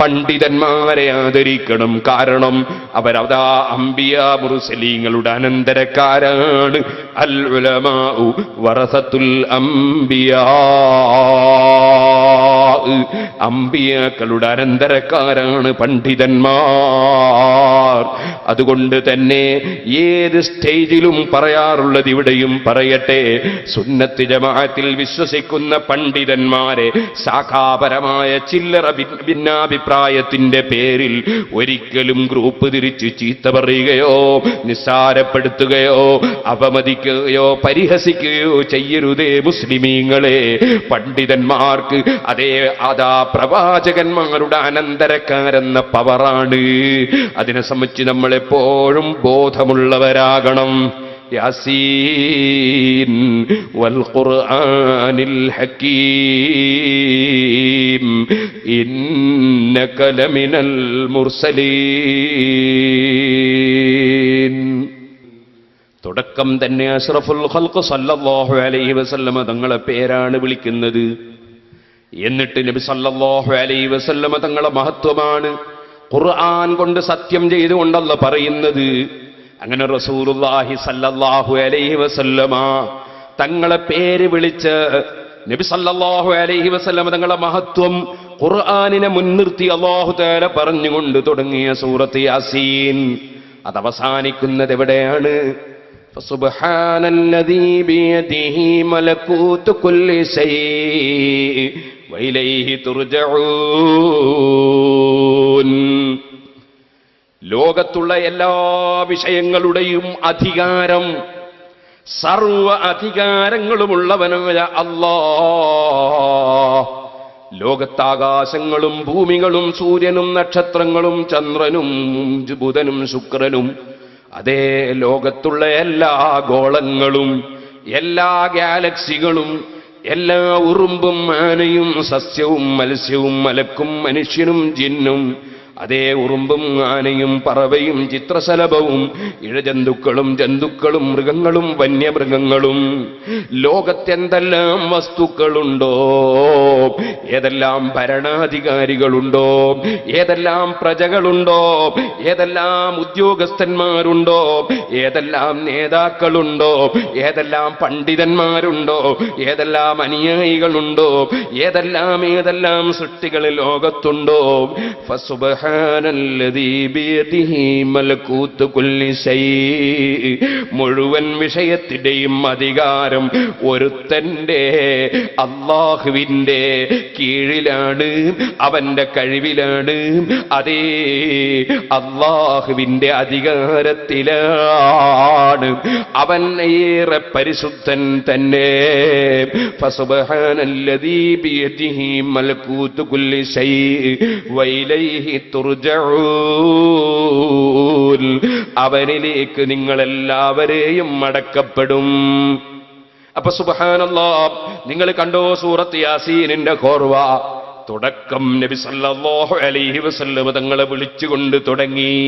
പണ്ഡിതന്മാരെ ആദരിക്കണം. കാരണം അവരതാ അംബിയാ മുർസലീങ്ങളുടെ അനന്തരക്കാരാണ്. അൽ ഉലമാഉ വറസത്തുൽ അംബിയാ, അംബിയാക്കളുടെ അനന്തരക്കാരാണ് പണ്ഡിതന്മാർ. അതുകൊണ്ട് തന്നെ ഏത് സ്റ്റേജിലും പറയാറുള്ളത് ഇവിടെയും പറയട്ടെ, സുന്നത്ത് ജമാഅത്തിൽ വിശ്വസിക്കുന്ന പണ്ഡിതന്മാരെ ശാഖാപരമായ ചില്ലറ ഭിന്നാഭിപ്രായത്തിന്റെ പേരിൽ ഒരിക്കലും ഗ്രൂപ്പ് തിരിച്ച് ചീത്ത പറയുകയോ നിസ്സാരപ്പെടുത്തുകയോ അപമതിക്കുകയോ പരിഹസിക്കുകയോ ചെയ്യരുതേ മുസ്ലിമീങ്ങളെ. പണ്ഡിതന്മാർക്ക് അതാ പ്രവാചകന്മാരുടെ അനന്തരക്കാരെന്ന പവറാണ്. അതിനെ സംബന്ധിച്ച് നമ്മളെപ്പോഴും ബോധമുള്ളവരാകണം. യാസീൻ വൽ ഖുർആനിൽ ഹകീം ഇന്നക ലമിനൽ മുർസലീൻ. തുടക്കം തന്നെ അഷ്റഫുൽ ഖൽഖ് സല്ലല്ലാഹു അലൈഹി വസല്ലമ തങ്ങളെ പേരാണ് വിളിക്കുന്നത്. എന്നിട്ട് നബി സല്ലല്ലാഹു അലൈഹി വസല്ലമ തങ്ങളെ മഹത്വമാണ് ഖുർആൻ കൊണ്ട് സത്യം ചെയ്തുകൊണ്ടല്ല പറയുന്നത്. അങ്ങനെ റസൂലുള്ളാഹി സല്ലല്ലാഹു അലൈഹി വസല്ലമ തങ്ങളെ പേര് വിളിച്ച് നബി സല്ലല്ലാഹു അലൈഹി വസല്ലമ തങ്ങളെ മഹത്വം ഖുർആനിനെ മുൻനിർത്തി അല്ലാഹു തആല പറഞ്ഞുകൊണ്ട് തുടങ്ങിയ സൂറത്ത് യാസീൻ അത് അവസാനിക്കുന്നത് എവിടെയാണ്? ഫസുബ്ഹാനല്ലദീ ബിയദിഹി മലകൂതു കുല്ലി ശൈഇ വഇലൈഹി തുർജഊൻ. ലോകത്തുള്ള എല്ലാ വിഷയങ്ങളുടെയും അധികാരം, സർവ അധികാരങ്ങളുമുള്ളവനായ അല്ലാഹ് ലോകത്താകാശങ്ങളും ഭൂമികളും സൂര്യനും നക്ഷത്രങ്ങളും ചന്ദ്രനും ബുധനും ശുക്രനും അതേ ലോകത്തുള്ള എല്ലാ ഗോളങ്ങളും എല്ലാ ഗാലക്സികളും എല്ലാ ഉറുമ്പും ആനയും സസ്യവും മത്സ്യവും മലക്കും മനുഷ്യനും ജിന്നും അതേ ഉറുമ്പും ആനയും പറവയും ചിത്രശലഭവും ഇഴജന്തുക്കളും ജന്തുക്കളും മൃഗങ്ങളും വന്യമൃഗങ്ങളും ലോകത്തെന്തെല്ലാം വസ്തുക്കളുണ്ടോ, ഏതെല്ലാം ഭരണാധികാരികളുണ്ടോ, ഏതെല്ലാം പ്രജകളുണ്ടോ, ഏതെല്ലാം ഉദ്യോഗസ്ഥന്മാരുണ്ടോ, ഏതെല്ലാം നേതാക്കളുണ്ടോ, ഏതെല്ലാം പണ്ഡിതന്മാരുണ്ടോ, ഏതെല്ലാം അനുയായികളുണ്ടോ, ഏതെല്ലാം സൃഷ്ടികൾ ലോകത്തുണ്ടോ, ഫസുബ്ഹാന ഫസുബ്ഹാനല്ലദീ ബിയദിഹി മലകൂതു കുല്ലി ശൈഇ, മുഴുവൻ വിഷയത്തിന്റെയും അധികാരം ഒരുത്തന്റെ അല്ലാഹുവിന്റെ കീഴിലാണ്, അവന്റെ കഴിവിലാണ്, അതേ അല്ലാഹുവിന്റെ അധികാരത്തിലാണ്. അവൻ ഏറെ പരിശുദ്ധൻ തന്നെ. ഫസുബ്ഹാനല്ലദീ ബിയദിഹി മലകൂതു കുല്ലി ശൈഇ വഇലൈഹി തുർജഊൻ, അവനിലേക്ക് നിങ്ങളെല്ലാവരെയും മടക്കപ്പെടും. അപ്പൊ സുബ്ഹാനല്ലാഹ്, നിങ്ങൾ കണ്ടോ സൂറത്ത് യാസീനിന്റെ കോർവ? തുടക്കം നബി സല്ലല്ലാഹു അലൈഹി വസല്ലം തങ്ങളെ വിളിച്ചുകൊണ്ട് തുടങ്ങി.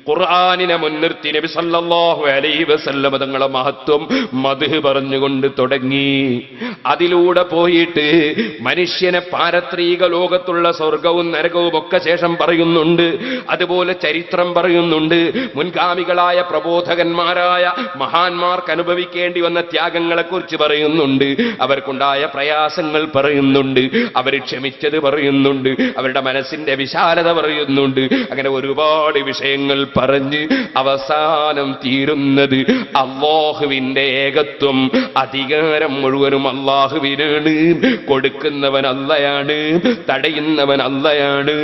ഖുർആനിനെ മുൻനിർത്തി നബി സല്ലല്ലാഹു അലൈഹി വസല്ലം തങ്ങളെ മഹത്വം മദ്ഹ് പറഞ്ഞുകൊണ്ട് തുടങ്ങി. അതിലൂടെ പോയിട്ട് മനുഷ്യനെ പാരത്രിക ലോകത്തുള്ള സ്വർഗവും നരകവും ഒക്കെ ശേഷം പറയുന്നുണ്ട്. അതുപോലെ ചരിത്രം പറയുന്നുണ്ട്. മുൻഗാമികളായ പ്രബോധകന്മാരായ മഹാന്മാർക്ക് അനുഭവിക്കേണ്ടി വന്ന ത്യാഗങ്ങളെക്കുറിച്ച് പറയുന്നുണ്ട്. അവർക്കുണ്ടായ പ്രയാസങ്ങൾ പറയുന്നുണ്ട്. അവർ ക്ഷമിച്ചത് പറയുന്നുണ്ട്. അവരുടെ മനസ്സിന്റെ വിശാലത പറയുന്നുണ്ട്. അങ്ങനെ ഒരുപാട് വിഷയങ്ങൾ പറഞ്ഞ് അവസാനം തീരുന്നത് അല്ലാഹുവിന്റെ ഏകത്വം, അധികാരം മുഴുവനും അല്ലാഹുവിനാണ്. കൊടുക്കുന്നവൻ അല്ലയാണ്, തടയുന്നവൻ അല്ലയാണ്,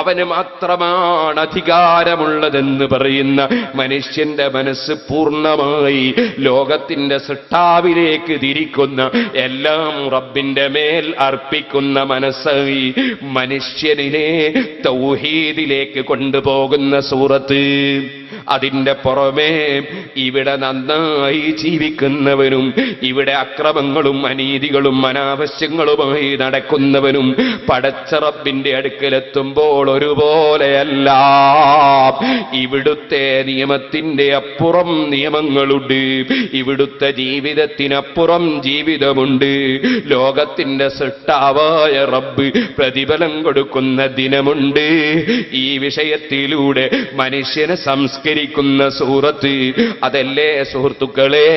അവന് മാത്രമാണ് അധികാരമുള്ളതെന്ന് പറയുന്ന മനുഷ്യന്റെ മനസ്സ് പൂർണ്ണമായി ലോകത്തിന്റെ സൃഷ്ടാവിലേക്ക് തിരിക്കുന്ന, എല്ലാം റബ്ബിന്റെ മേൽ അർപ്പിക്കുന്ന മനസ്സായി മനുഷ്യനെ തൗഹീദിലേക്ക് കൊണ്ടുപോകുന്ന സൂറത്ത്. അതിന്റെ പുറമേ ഇവിടെ നന്നായി ജീവിക്കുന്നവനും ഇവിടെ അക്രമങ്ങളും അനീതികളും അനാവശ്യങ്ങളുമായി നടക്കുന്നവനും പടച്ച റബ്ബിന്റെ അടുക്കലെത്തുമ്പോൾ ഒരുപോലെയല്ല. ഇവിടുത്തെ നിയമത്തിന്റെ അപ്പുറം നിയമങ്ങളുണ്ട്, ഇവിടുത്തെ ജീവിതത്തിനപ്പുറം ജീവിതമുണ്ട്. ലോകത്തിന്റെ സൃഷ്ടാവായ റബ്ബ് പ്രതിഫലം കൊടുക്കുന്ന ദിനമുണ്ട്. ഈ വിഷയത്തിലൂടെ മനുഷ്യനെ സംസ്കരിക്കുന്ന സൂറത്ത് അതല്ലേ സുഹൃത്തുക്കളെ?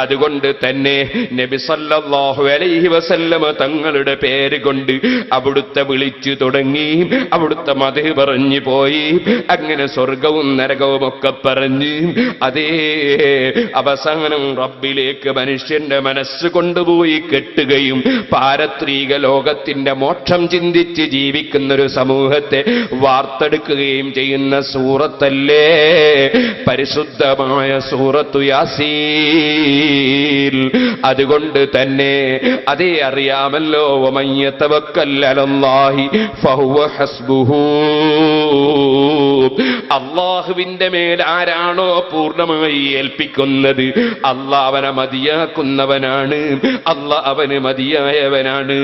അതുകൊണ്ട് തന്നെ നബി സല്ലല്ലാഹു അലൈഹി വസല്ലമ തങ്ങളുടെ പേര് കൊണ്ട് അവിടുത്തെ വിളിച്ചു തുടങ്ങി, അവിടുത്തെ മദ്ഹ് പറഞ്ഞു പോയി. അങ്ങനെ സ്വർഗവും നരകവും ഒക്കെ പറഞ്ഞ് അതേ അവസാനം റബ്ബിലേക്ക് മനുഷ്യന്റെ മനസ്സ് കൊണ്ടുപോയി കെട്ടുകയും പാരത്രിക ലോകത്തിന്റെ മോക്ഷം ചിന്തിച്ച് ജീവിക്കുന്ന ഒരു സമൂഹത്തെ വാർത്തെടുക്കുകയും ചെയ്യുന്ന സൂറത്തല്ലേ പരിശുദ്ധമായ സൂറത്തു യാസീൻ. അതുകൊണ്ട് തന്നെ അതേ അറിയാമല്ലോ, വമൻ യതവക്കൽ അലല്ലാഹി ഫഹുവ ഹസ്ബുഹു. അല്ലാഹുവിന്റെ മേൽ ആരാണോ പൂർണ്ണമായി ഏൽപ്പിക്കുന്നത് അല്ലാഹ് അവനെ മതിയാക്കുന്നവനാണ്, അല്ലാഹ് അവന് മതിയായവനാണ്.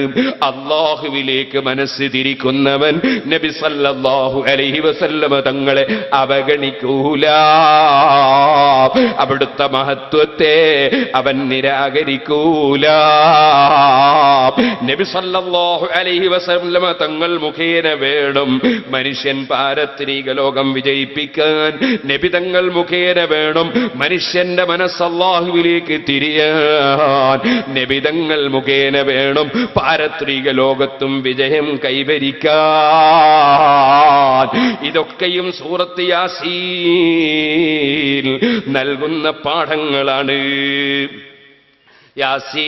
അല്ലാഹുവിലേക്ക് മനസ്സ് തിരിക്കുന്നവൻ നബി സല്ലല്ലാഹു അലൈഹി വസല്ലമ തങ്ങളെ അവഗണിക്കൂല. അവിടുത്തെ മഹത്വത്തെ അവൻ നിരാകരിക്കൂല. നബി സല്ലല്ലാഹു അലൈഹി വസല്ലമ തങ്ങൾ മുഖേന വേണം മനുഷ്യൻ പാരത്രിക ലോകം വിജയിപ്പിക്കാൻ. നബി തങ്ങൾ മുഖേന വേണം മനുഷ്യന്റെ മനസ്സ് അല്ലാഹുവിലേക്ക് തിരിയാൻ. നബി തങ്ങൾ മുഖേന വേണം പാരത്രിക ലോകത്തും വിജയം കൈവരിക്കാൻ. ഇതൊക്കെയും സൂറത്ത് യാസീൻ നൽകുന്ന പാഠങ്ങളാണ്. യാസീൻ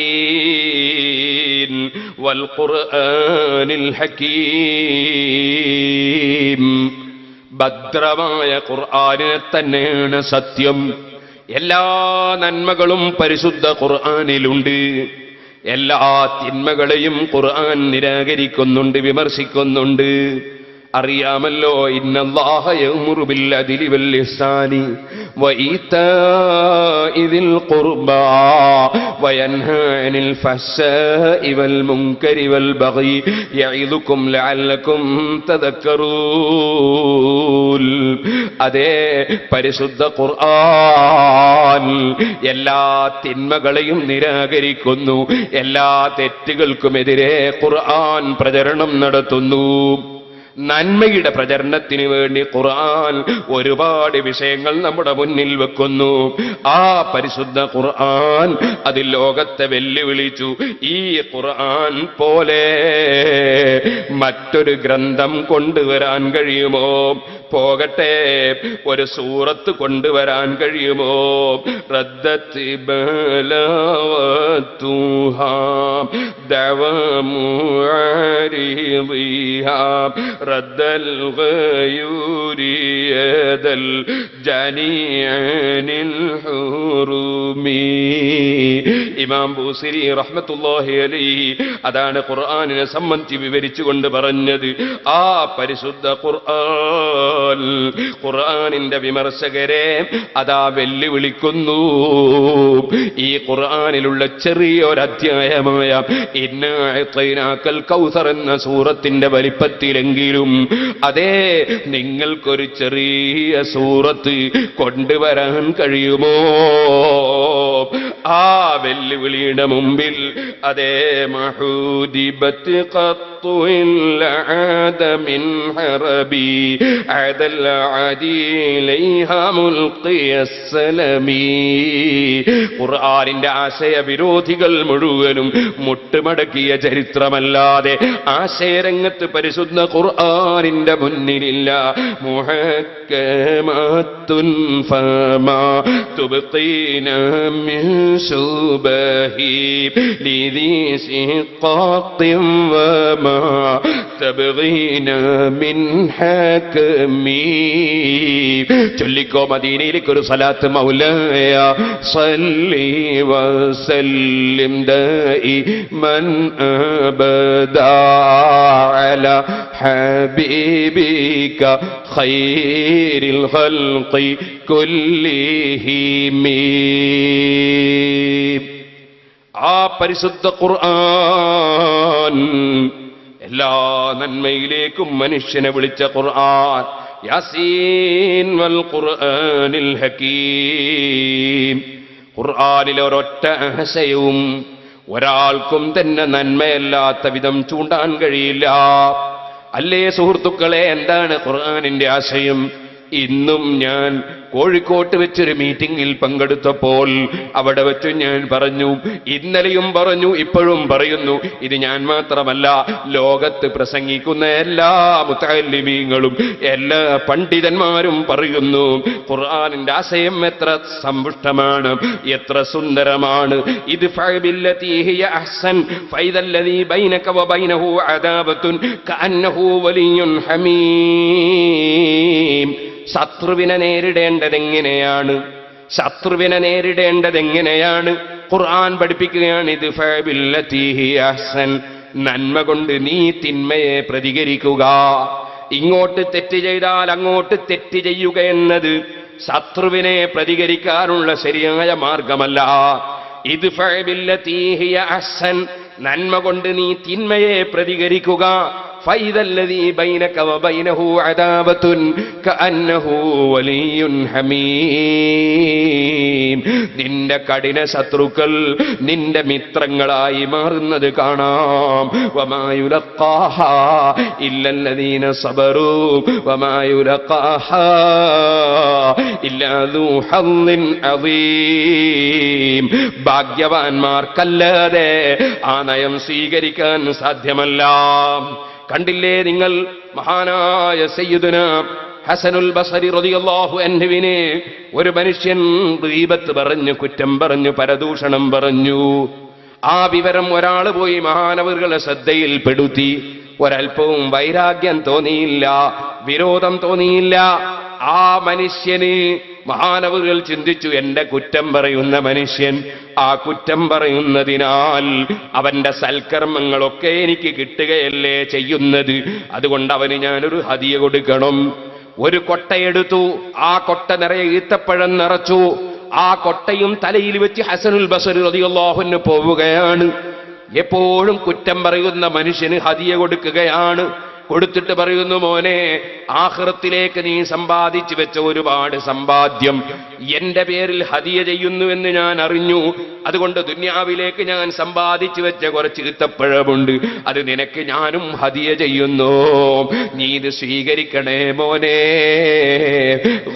വൽ ഖുർആനിൽ ഹകീം. ഭദ്രമായ ഖുർആനിനെ തന്നെയാണ് സത്യം. എല്ലാ നന്മകളും പരിശുദ്ധ ഖുർആനിലുണ്ട്. എല്ലാ തിന്മകളെയും ഖുർആൻ നിരാകരിക്കുന്നുണ്ട്, വിമർശിക്കുന്നുണ്ട്. അറിയാമല്ലോ, ഇന്നല്ലാഹ യഅ്മുറു ബിൽ അദ്ലി വൽ ഇഹ്സാനി വഇതാഇ ദിൽ ഖുർബാ വയൻഹാ അനിൽ ഫഹ്ശാഇ വൽ മുൻകരി വൽ ബഗി യഇദുകും ലഅല്ലകും തദക്കറൂൻ. അതേ പരിശുദ്ധ ഖുർആൻ എല്ലാ തിന്മകളെയും നിരാകരിക്കുന്നു. എല്ലാ തെറ്റുകൾക്കുമെതിരെ ഖുർആൻ പ്രചരണം നടത്തുന്നു. നന്മയുടെ പ്രചരണത്തിന് വേണ്ടി ഖുർആൻ ഒരുപാട് വിഷയങ്ങൾ നമ്മുടെ മുന്നിൽ വെക്കുന്നു. ആ പരിശുദ്ധ ഖുർആൻ അതിൽ ലോകത്തെ വെല്ലുവിളിച്ചു. ഈ ഖുർആൻ പോലെ മറ്റൊരു ഗ്രന്ഥം കൊണ്ടുവരാൻ കഴിയുമോ? പോകട്ടെ, ഒരു സൂറത്ത് കൊണ്ടുവരാൻ കഴിയുമോ? റദ്ദത്ത് ബലവതുഹാ ദവമുഅരിദിഹാ റദ്ദൽ ഗയൂരിയദൽ ജനീഅനിൽ ഹുറുമി. ഇമാം ബൂസിരി റഹ്മത്തുള്ളാഹി അലൈഹി അതാണ് ഖുർആനിനെ സംബന്ധിച്ച് വിവരിച്ചുകൊണ്ട് പറഞ്ഞത്. ആ പരിശുദ്ധ ഖുർആനിന്റെ വിമർശകരെ അതാ വെല്ലുവിളിക്കുന്നു. ഈ ഖുർആനിലുള്ള ചെറിയൊരധ്യായമായ ഇന്നാ അഅ്തൈനാക്കൽ കൗസർ എന്ന സൂറത്തിന്റെ വലിപ്പത്തിലെങ്കിലും അതേ നിങ്ങൾക്കൊരു ചെറിയ സൂറത്ത് കൊണ്ടുവരാൻ കഴിയുമോ? ആ വെല്ലുവിളിയുടെ മുമ്പിൽ അതേ മഹൂദിബത്ത് ഖത്തു ഇല്ല ആദ മിൻ ഹറബി അദൽ അദീലൈഹാ മുൽഖിയസ്സലമി. ഖുർആനിന്റെ ആശയ വിരോധികൾ മുഴുവനും മുട്ടുമടക്കിയ ചരിത്രമല്ലാതെ ആശയരംഗത്ത് പരിശുദ്ധ ഖുർആനിന്റെ മുന്നിലില്ല. മുഹക്കമത്തുൻ ഫമാ തുബ്ഖീന മിൻ ശുബഹി ലിദി സിഖാത്തിൻ വമാ തബ്ഗീന മിൻ ഹകമി. ചൊല്ലിക്കോ മദീനയിലേക്ക് ഒരു സലാത്ത്. മൗലായ സല്ലി വസല്ലിം ദായിമൻ അബദാ അലാ ഹബീബിക ഖൈറിൽ ഖൽഖി കുല്ലിഹിം. ആ പരിശുദ്ധ ഖുർആൻ എല്ലാ നന്മയിലേക്കും മനുഷ്യനെ വിളിച്ച ഖുർആൻ. യാസീൻ വൽ ഖുർആനിൽ ഹകീം. ഖുർആനിലെ ഒരൊറ്റ ആശയവും ഒരാൾക്കും തന്നെ നന്മയല്ലാത്ത വിധം ചൂണ്ടാൻ കഴിയില്ല. അല്ലേ സുഹൃത്തുക്കളെ, എന്താണ് ഖുർആനിന്റെ ആശയം? ഇന്നും ഞാൻ കോഴിക്കോട്ട് വെച്ചൊരു മീറ്റിംഗിൽ പങ്കെടുത്തപ്പോൾ അവിടെ വെച്ച് ഞാൻ പറഞ്ഞു, ഇന്നലെയും പറഞ്ഞു, ഇപ്പോഴും പറയുന്നു, ഇത് ഞാൻ മാത്രമല്ല, ലോകത്ത് പ്രസംഗിക്കുന്ന എല്ലാ മുതഅല്ലിമീങ്ങളും എല്ലാ പണ്ഡിതന്മാരും പറയുന്നു, ഖുർആനിന്റെ ആശയം എത്ര സമ്പുഷ്ടമാണ്, എത്ര സുന്ദരമാണ്. ഇത് ഫഅബില്ലതി ഹിയ അഹ്സൻ ഫൈദല്ലദീ ബൈനക വബൈനഹു അദാബത്തുൻ കഅന്നഹു വലിയ്യുൻ ഹമീം. ശത്രുവിനെ നേരിടേണ്ടതെങ്ങനെയാണ്? ശത്രുവിനെ നേരിടേണ്ടതെങ്ങനെയാണ്? ഖുർആൻ പഠിപ്പിക്കുകയാണ്. ഇത് ഫഅബില്ലതി ഹിയ അഹ്സൻ, നന്മ കൊണ്ട് നീ തിന്മയെ പ്രതികരിക്കുക. ഇങ്ങോട്ട് തെറ്റ് ചെയ്താൽ അങ്ങോട്ട് തെറ്റ് ചെയ്യുക എന്നത് ശത്രുവിനെ പ്രതികരിക്കാനുള്ള ശരിയായ മാർഗമല്ല. ഇത് ഫഅബില്ലതി ഹിയ അഹ്സൻ, നന്മ കൊണ്ട് നീ തിന്മയെ പ്രതികരിക്കുക. ഫൈദല്ലദീ ബൈനക വബൈനഹു അദാബത്തുൻ കഅന്നഹു വലിയ്യുൻ ഹമീം. നിന്റെ കഠിന ശത്രുക്കൾ നിന്റെ മിത്രങ്ങളായി മാറുന്നത് കാണാം. വമാ യുലഖാഹാ ഇല്ലല്ലദീന സബറൂ വമാ യുലഖാഹാ ഇല്ലാ ദൂ ഹദ്ദിൻ അദീം. ഭാഗ്യവാന്മാർക്കല്ലാതെ ആ നയം സ്വീകരിക്കാൻ സാധ്യമല്ല. കണ്ടില്ലേ നിങ്ങൾ, മഹാനായ സയ്യിദുനാ ഹസനുൽ ബസരി റളിയല്ലാഹു അൻഹുവിനെ ഒരു മനുഷ്യൻ ഗീബത്ത് പറഞ്ഞു, കുറ്റം പറഞ്ഞു, പരദൂഷണം പറഞ്ഞു. ആ വിവരം ഒരാൾ പോയി മഹാനവറുകളുടെ ശ്രദ്ധയിൽപ്പെടുത്തി. ഒരൽപ്പവും വൈരാഗ്യം തോന്നിയില്ല, വിരോധം തോന്നിയില്ല. ആ മനുഷ്യന് മഹാനവറുകൾ ചിന്തിച്ചു, എന്റെ കുറ്റം പറയുന്ന മനുഷ്യൻ, ആ കുറ്റം പറയുന്നതിനാൽ അവന്റെ സൽക്കർമ്മങ്ങളൊക്കെ എനിക്ക് കിട്ടുകയല്ലേ ചെയ്യുന്നത്, അതുകൊണ്ട് അവന് ഞാനൊരു ഹദിയ കൊടുക്കണം. ഒരു കൊട്ടയെടുത്തു, ആ കൊട്ട നിറയെ ഈത്തപ്പഴം നിറച്ചു. ആ കൊട്ടയും തലയിൽ വെച്ച് ഹസനുൽ ബസരി റളിയല്ലാഹു അൻഹു പോവുകയാണ്. എപ്പോഴും കുറ്റം പറയുന്ന മനുഷ്യന് ഹദിയ കൊടുക്കുകയാണ്. കൊടുത്തിട്ട് പറയുന്നു, മോനെ, ആഖിറത്തിലേക്ക് നീ സമ്പാദിച്ചു വെച്ച ഒരുപാട് സമ്പാദ്യം എന്റെ പേരിൽ ഹദിയ ചെയ്യുന്നുവെന്ന് ഞാൻ അറിഞ്ഞു. അതുകൊണ്ട് ദുനിയാവിലേക്ക് ഞാൻ സമ്പാദിച്ചു വെച്ച കുറച്ച് ഈത്തപ്പഴമുണ്ട്, അത് നിനക്ക് ഞാനും ഹദിയ ചെയ്യുന്നു, നീ ഇത് സ്വീകരിക്കണേ മോനെ.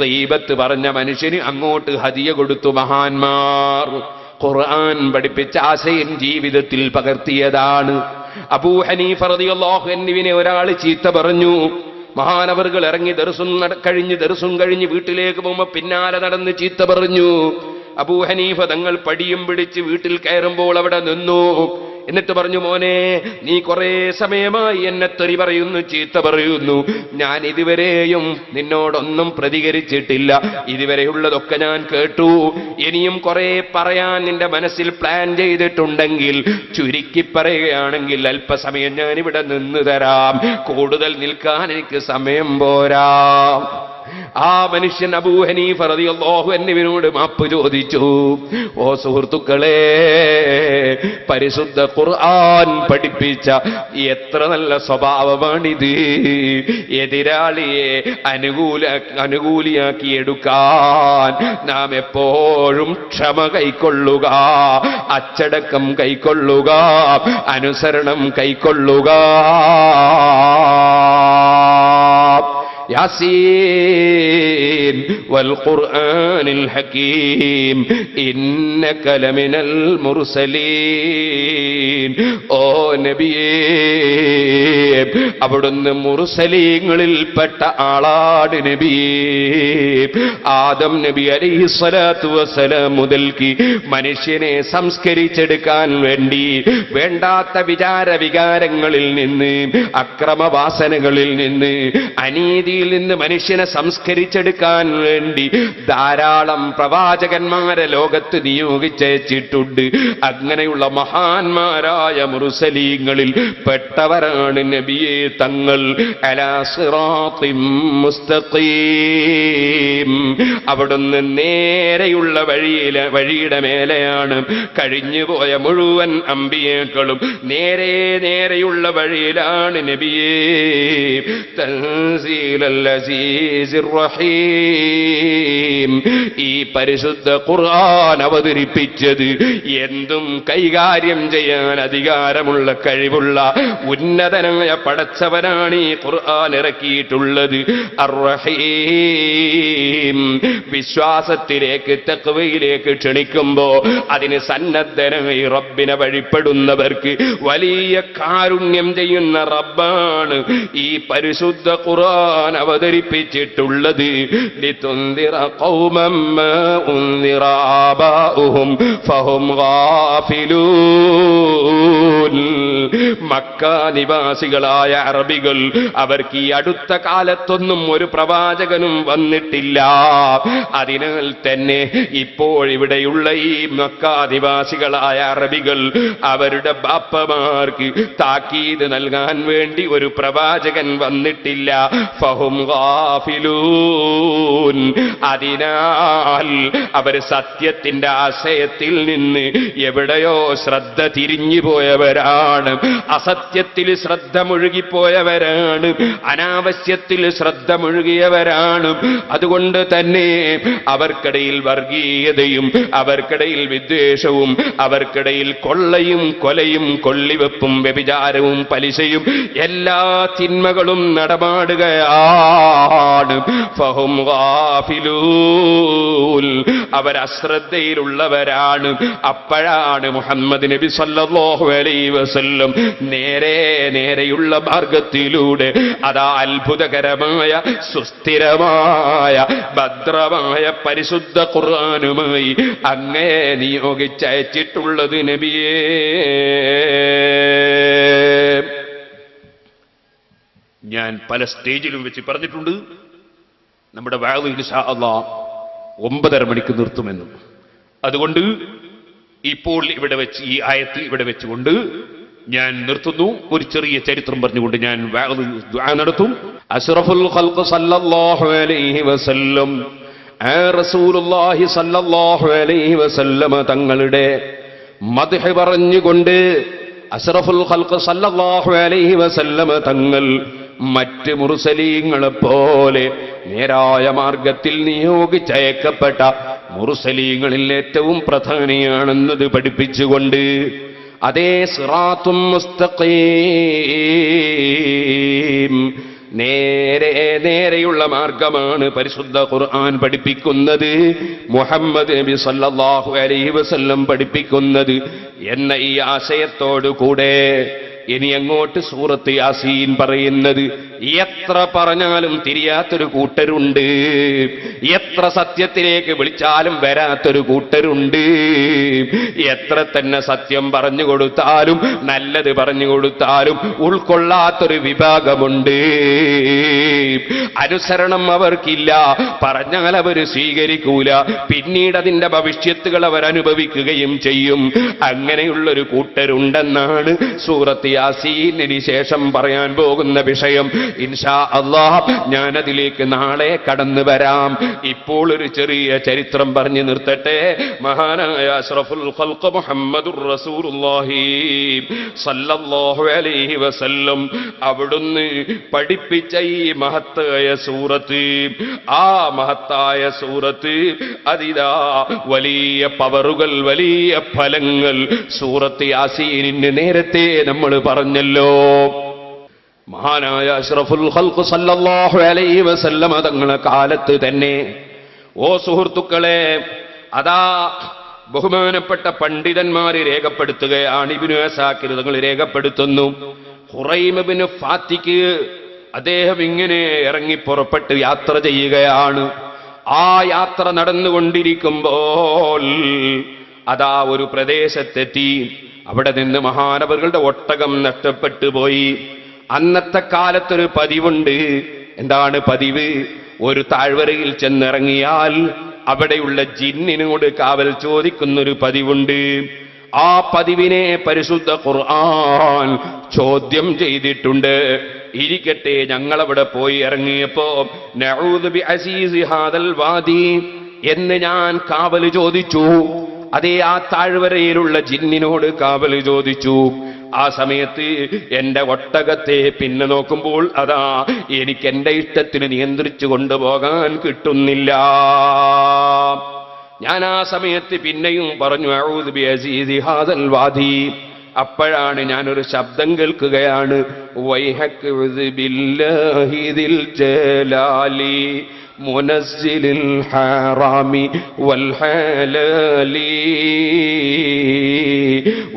ഗീബത്ത് പറഞ്ഞ മനുഷ്യന് അങ്ങോട്ട് ഹദിയ കൊടുത്തു മഹാന്മാർ. ഖുർആൻ പഠിപ്പിച്ച ആശയം ജീവിതത്തിൽ പകർത്തിയതാണ്. അബൂ ഹനീഫ റളിയല്ലാഹു അൻഹുവിനെ ഒരാൾ ചീത്ത പറഞ്ഞു. മഹാനവറുകൾ ഇറങ്ങി ദർസും കഴിഞ്ഞ് വീട്ടിലേക്ക് പോകുമ്പോൾ പിന്നാലെ നടന്ന് ചീത്ത പറഞ്ഞു. അബൂ ഹനീഫ തങ്ങൾ പടിയും പിടിച്ച് വീട്ടിൽ കയറുമ്പോൾ അവിടെ നിന്നു. എന്നിട്ട് പറഞ്ഞു, മോനെ, നീ കുറെ സമയമായി എന്നെ തെറി പറയുന്നു, ചീത്ത പറയുന്നു. ഞാൻ ഇതുവരെയും നിന്നോടൊന്നും പ്രതികരിച്ചിട്ടില്ല. ഇതുവരെയുള്ളതൊക്കെ ഞാൻ കേട്ടു. ഇനിയും കുറെ പറയാൻ നിന്റെ മനസ്സിൽ പ്ലാൻ ചെയ്തിട്ടുണ്ടെങ്കിൽ ചുരുക്കി പറയുകയാണെങ്കിൽ അല്പസമയം ഞാൻ ഇവിടെ നിന്ന് തരാം. കൂടുതൽ നിൽക്കാൻ എനിക്ക് സമയം പോരാ. ആ മനുഷ്യൻ അബൂ ഹനീഫ റളിയല്ലാഹു അൻഹുവിനോട് മാപ്പ് ചോദിച്ചു. ഓ സുഹൃത്തുക്കളെ, പരിശുദ്ധ ഖുർആൻ പഠിപ്പിച്ച എത്ര നല്ല സ്വഭാവമാണിത്. എതിരാളിയെ അനുകൂലിയാക്കി എടുക്കാൻ നാം എപ്പോഴും ക്ഷമ കൈക്കൊള്ളുക, അച്ചടക്കം കൈക്കൊള്ളുക, അനുസരണം കൈക്കൊള്ളുക. യാസീൻ വൽ ഖുർആനിൽ ഹകീം ഇന്നക ലമിനൽ മുർസലീൻ. ഓ നബിയേ, അവിടുന്ന് മുർസലീങ്ങളിൽപ്പെട്ട ആളാണ് നബിയേ. ആദം നബി അലൈഹിസ്സലാത്തു വസ്സലാം മുതൽക്ക് മനുഷ്യനെ സംസ്കരിച്ചെടുക്കാൻ വേണ്ടി വേണ്ടാത്ത വികാരങ്ങളിൽ നിന്ന്, അക്രമവാസനകളിൽ നിന്ന്, അനീതിയിൽ നിന്ന് മനുഷ്യനെ സംസ്കരിച്ചെടുക്കാൻ വേണ്ടി ധാരാളം പ്രവാചകന്മാരെ ലോകത്ത് നിയോഗിച്ചിട്ടുണ്ട്. അങ്ങനെയുള്ള മഹാന്മാരായ മുർസലീങ്ങളിൽ പെട്ടവരാണ് നബിയെ തങ്ങൾ. അലാ സിറാത്തിൻ മുസ്തഖീം. അവിടുന്ന് നേരെയുള്ള വഴിയുടെ മേലെയാണ്. കഴിഞ്ഞുപോയ മുഴുവൻ അമ്പിയേക്കളും നേരെയുള്ള വഴിയിലാണ് നബിയേ. തൻസീലൽ അസീസിർ റഹീം. ഈ പരിശുദ്ധ ഖുർആൻ അവതരിപ്പിച്ചത് എന്തും കൈകാര്യം ചെയ്യാൻ അധികാരമുള്ള കഴിവുള്ള ഉന്നതനായ പടച്ചവനാണ് ഈ ഖുർആൻ ഇറക്കിയിട്ടുള്ളത്. അർ റഹീം. വിശ്വാസത്തിലേക്ക്, തഖ്വയിലേക്ക് ക്ഷണിക്കുമ്പോ അതിന് സന്നദ്ധനായി റബ്ബിനെ വഴിപ്പെടുന്നവർക്ക് വലിയ കാരുണ്യം ചെയ്യുന്ന റബ്ബാണ് ഈ പരിശുദ്ധ ഖുർആൻ അവതരിപ്പിച്ചിട്ടുള്ളത്. ലിതുൻദിറ ഖൗമൻ മാ ഉൻദിറ ആബാഉഹും ഫഹും ഗാഫിലൂൻ. മക്ക നിവാസികളായ അറബികൾ, അവർക്ക് ഈ അടുത്ത കാലത്തൊന്നും ഒരു പ്രവാചകനും വന്നിട്ടില്ല. അതിനാൽ തന്നെ ഇപ്പോഴിവിടെയുള്ള ഈ മക്ക നിവാസികളായ അറബികൾ അവരുടെ ബാപ്പമാർക്ക് താക്കീത് നൽകാൻ വേണ്ടി ഒരു പ്രവാചകൻ വന്നിട്ടില്ല. ഫഹും ഗാഫിലൂൻ. അതിനാൽ അവർ സത്യത്തിന്റെ ആശയത്തിൽ നിന്ന് എവിടെയോ ശ്രദ്ധ തിരിഞ്ഞു പോയവരാണ്. അസത്യത്തിൽ ശ്രദ്ധ മുഴുകിപ്പോയവരാണ്. അനാവശ്യത്തിൽ ശ്രദ്ധ മുഴുകിയവരാണ്. അതുകൊണ്ട് തന്നെ അവർക്കിടയിൽ വർഗീയതയും, അവർക്കിടയിൽ വിദ്വേഷവും, അവർക്കിടയിൽ കൊള്ളയും കൊലയും കൊള്ളിവെപ്പും വ്യഭിചാരവും പലിശയും എല്ലാ തിന്മകളും നടമാടുകയാണ്. ഫഹും ഗാഫിലൂൻ. അവർ അശ്രദ്ധയിലുള്ളവരാണ്. അപ്പോഴാണ് മുഹമ്മദ് നബി സല്ലല്ലാഹു അലൈഹി വസല്ലം നേരെയുള്ള മാർഗത്തിലൂടെ അതാ അത്ഭുതകരമായ, സുസ്ഥിരമായ, ഭദ്രമായ പരിശുദ്ധ ഖുർആനുമായി അങ്ങേ നിയോഗിച്ചയച്ചിട്ടുള്ളത് നബിയേ. ഞാൻ പല സ്റ്റേജിലും വെച്ച് പറഞ്ഞിട്ടുണ്ട്, നമ്മുടെ വഅദ് ഇൻഷാ അല്ലാഹ് 9:30 മണിക്ക് നിർത്തുമെന്ന്. അതുകൊണ്ട് ഇപ്പോൾ ഇവിടെ വെച്ച് ഈ ആയത്ത് ഇവിടെ വെച്ചുകൊണ്ട് ഞാൻ നിർത്തുന്നു. ഒരു ചെറിയ ചരിത്രം പറഞ്ഞുകൊണ്ട് ഞാൻ ദുആ നടത്തും. അഷ്റഫുൽ ഖൽഖ് സല്ലല്ലാഹു അലൈഹി വസല്ലം, റസൂലുള്ളാഹി സല്ലല്ലാഹു അലൈഹി വസല്ലം തങ്ങളുടെ മദ്ഹ് പറഞ്ഞുകൊണ്ട് അഷ്റഫുൽ ഖൽഖ് സല്ലല്ലാഹു അലൈഹി വസല്ലം തങ്ങൾ മറ്റ് മുർസലീങ്ങളെപ്പോലെ നേരായ മാർഗത്തിൽ നിയോഗിച്ചയക്കപ്പെട്ട മുർസലീങ്ങളിൽ ഏറ്റവും പ്രധാനിയാണെന്നത് പഠിപ്പിച്ചുകൊണ്ട് അതേ സിറാത്തും മുസ്തഖീം നേരെയുള്ള മാർഗമാണ് പരിശുദ്ധ ഖുർആൻ പഠിപ്പിക്കുന്നത്, മുഹമ്മദ് നബി സല്ലല്ലാഹു അലൈഹി വസല്ലം പഠിപ്പിക്കുന്നത് എന്ന ഈ ആശയത്തോടു കൂടെ ഇനി അങ്ങോട്ട് സൂറത്ത് യാസീൻ പറയുന്നത് എത്ര പറഞ്ഞാലും തിരിയാത്തൊരു കൂട്ടരുണ്ട്, എത്ര സത്യത്തിലേക്ക് വിളിച്ചാലും വരാത്തൊരു കൂട്ടരുണ്ട്, എത്ര തന്നെ സത്യം പറഞ്ഞു കൊടുത്താലും നല്ലത് പറഞ്ഞു കൊടുത്താലും ഉൾക്കൊള്ളാത്തൊരു വിഭാഗമുണ്ട്. അനുസരണം അവർക്കില്ല, പറഞ്ഞാൽ അവർ സ്വീകരിക്കൂല, പിന്നീട് അതിന്റെ ഭവിഷ്യത്തുകൾ അവർ അനുഭവിക്കുകയും ചെയ്യും. അങ്ങനെയുള്ളൊരു കൂട്ടരുണ്ടെന്നാണ് സൂറത്ത് യാസീനിന് ശേഷം പറയാൻ പോകുന്ന വിഷയം. ഇൻഷാ അല്ലാഹ് ഞാനതിലേക്ക് നാളെ കടന്നു വരാം. ഇപ്പോൾ ഒരു ചെറിയ ചരിത്രം പറഞ്ഞു നിർത്തട്ടെ. മഹാനായ അഷ്റഫുൽ ഖൽഖ് മുഹമ്മദുർ റസൂലുള്ളാഹി സല്ലല്ലാഹു അലൈഹി വസല്ലം അവിടുന്ന് പഠിപ്പിച്ച ഈ മഹത്തായ സൂറത്ത്, ആ മഹത്തായ സൂറത്ത് അതിതാ വലിയ പവറുകൾ, വലിയ ഫലങ്ങൾ സൂറത്ത് യാസീനിന് നേരത്തെ നമ്മൾ പറഞ്ഞല്ലോ. മഹാനായ അഷ്റഫുൽ ഖൽഖ് സല്ലല്ലാഹു അലൈഹി വസല്ലം തങ്ങളുടെ കാലത്ത് തന്നെ, ഓ സുഹൃത്തുക്കളെ, അതാ ബഹുമാനപ്പെട്ട പണ്ഡിതന്മാര് രേഖപ്പെടുത്തുകയാണ്, ഇബ്നു അസാക്കിർ തങ്ങൾ രേഖപ്പെടുത്തുന്നു, ഖുറൈം ഇബ്നു ഫാത്തിക്ക് അദ്ദേഹം ഇങ്ങനെ ഇറങ്ങി പുറപ്പെട്ട് യാത്ര ചെയ്യുകയാണ്. ആ യാത്ര നടന്നുകൊണ്ടിരിക്കുമ്പോൾ അതാ ഒരു പ്രദേശത്തെത്തി. അവിടെ നിന്ന് മഹാനവറുകളുടെ ഒട്ടകം നഷ്ടപ്പെട്ടു പോയി. അന്നത്തെ കാലത്തൊരു പതിവുണ്ട്. എന്താണ് പതിവ്? ഒരു താഴ്വരയിൽ ചെന്നിറങ്ങിയാൽ അവിടെയുള്ള ജിന്നിനോട് കാവൽ ചോദിക്കുന്നൊരു പതിവുണ്ട്. ആ പതിവിനെ പരിശുദ്ധ ഖുർആൻ ചോദ്യം ചെയ്തിട്ടുണ്ട്. ഇരിക്കട്ടെ, ഞങ്ങളവിടെ പോയി ഇറങ്ങിയപ്പോ നഊദു ബി അസീസി ഹാദൽ വാദി എന്ന് ഞാൻ കാവൽ ചോദിച്ചു. അതേ, ആ താഴ്വരയിലുള്ള ജിന്നിനോട് കാവൽ ചോദിച്ചു. ആ സമയത്ത് എന്റെ ഒട്ടകത്തെ പിന്നെ നോക്കുമ്പോൾ അതാ എനിക്ക് എന്റെ ഇഷ്ടത്തിന് നിയന്ത്രിച്ചു കൊണ്ടുപോകാൻ കിട്ടുന്നില്ല. ഞാൻ ആ സമയത്ത് പിന്നെയും പറഞ്ഞു അഊദു ബി അസീസി ഹാദൽ വാദി. അപ്പോഴാണ് ഞാനൊരു ശബ്ദം കേൾക്കുകയാണ്, വൈഹക് ബില്ലാഹി ദിൽ ജലാലി മുനസ്സിലിൽ ഹറാമി വൽ ഹലാലി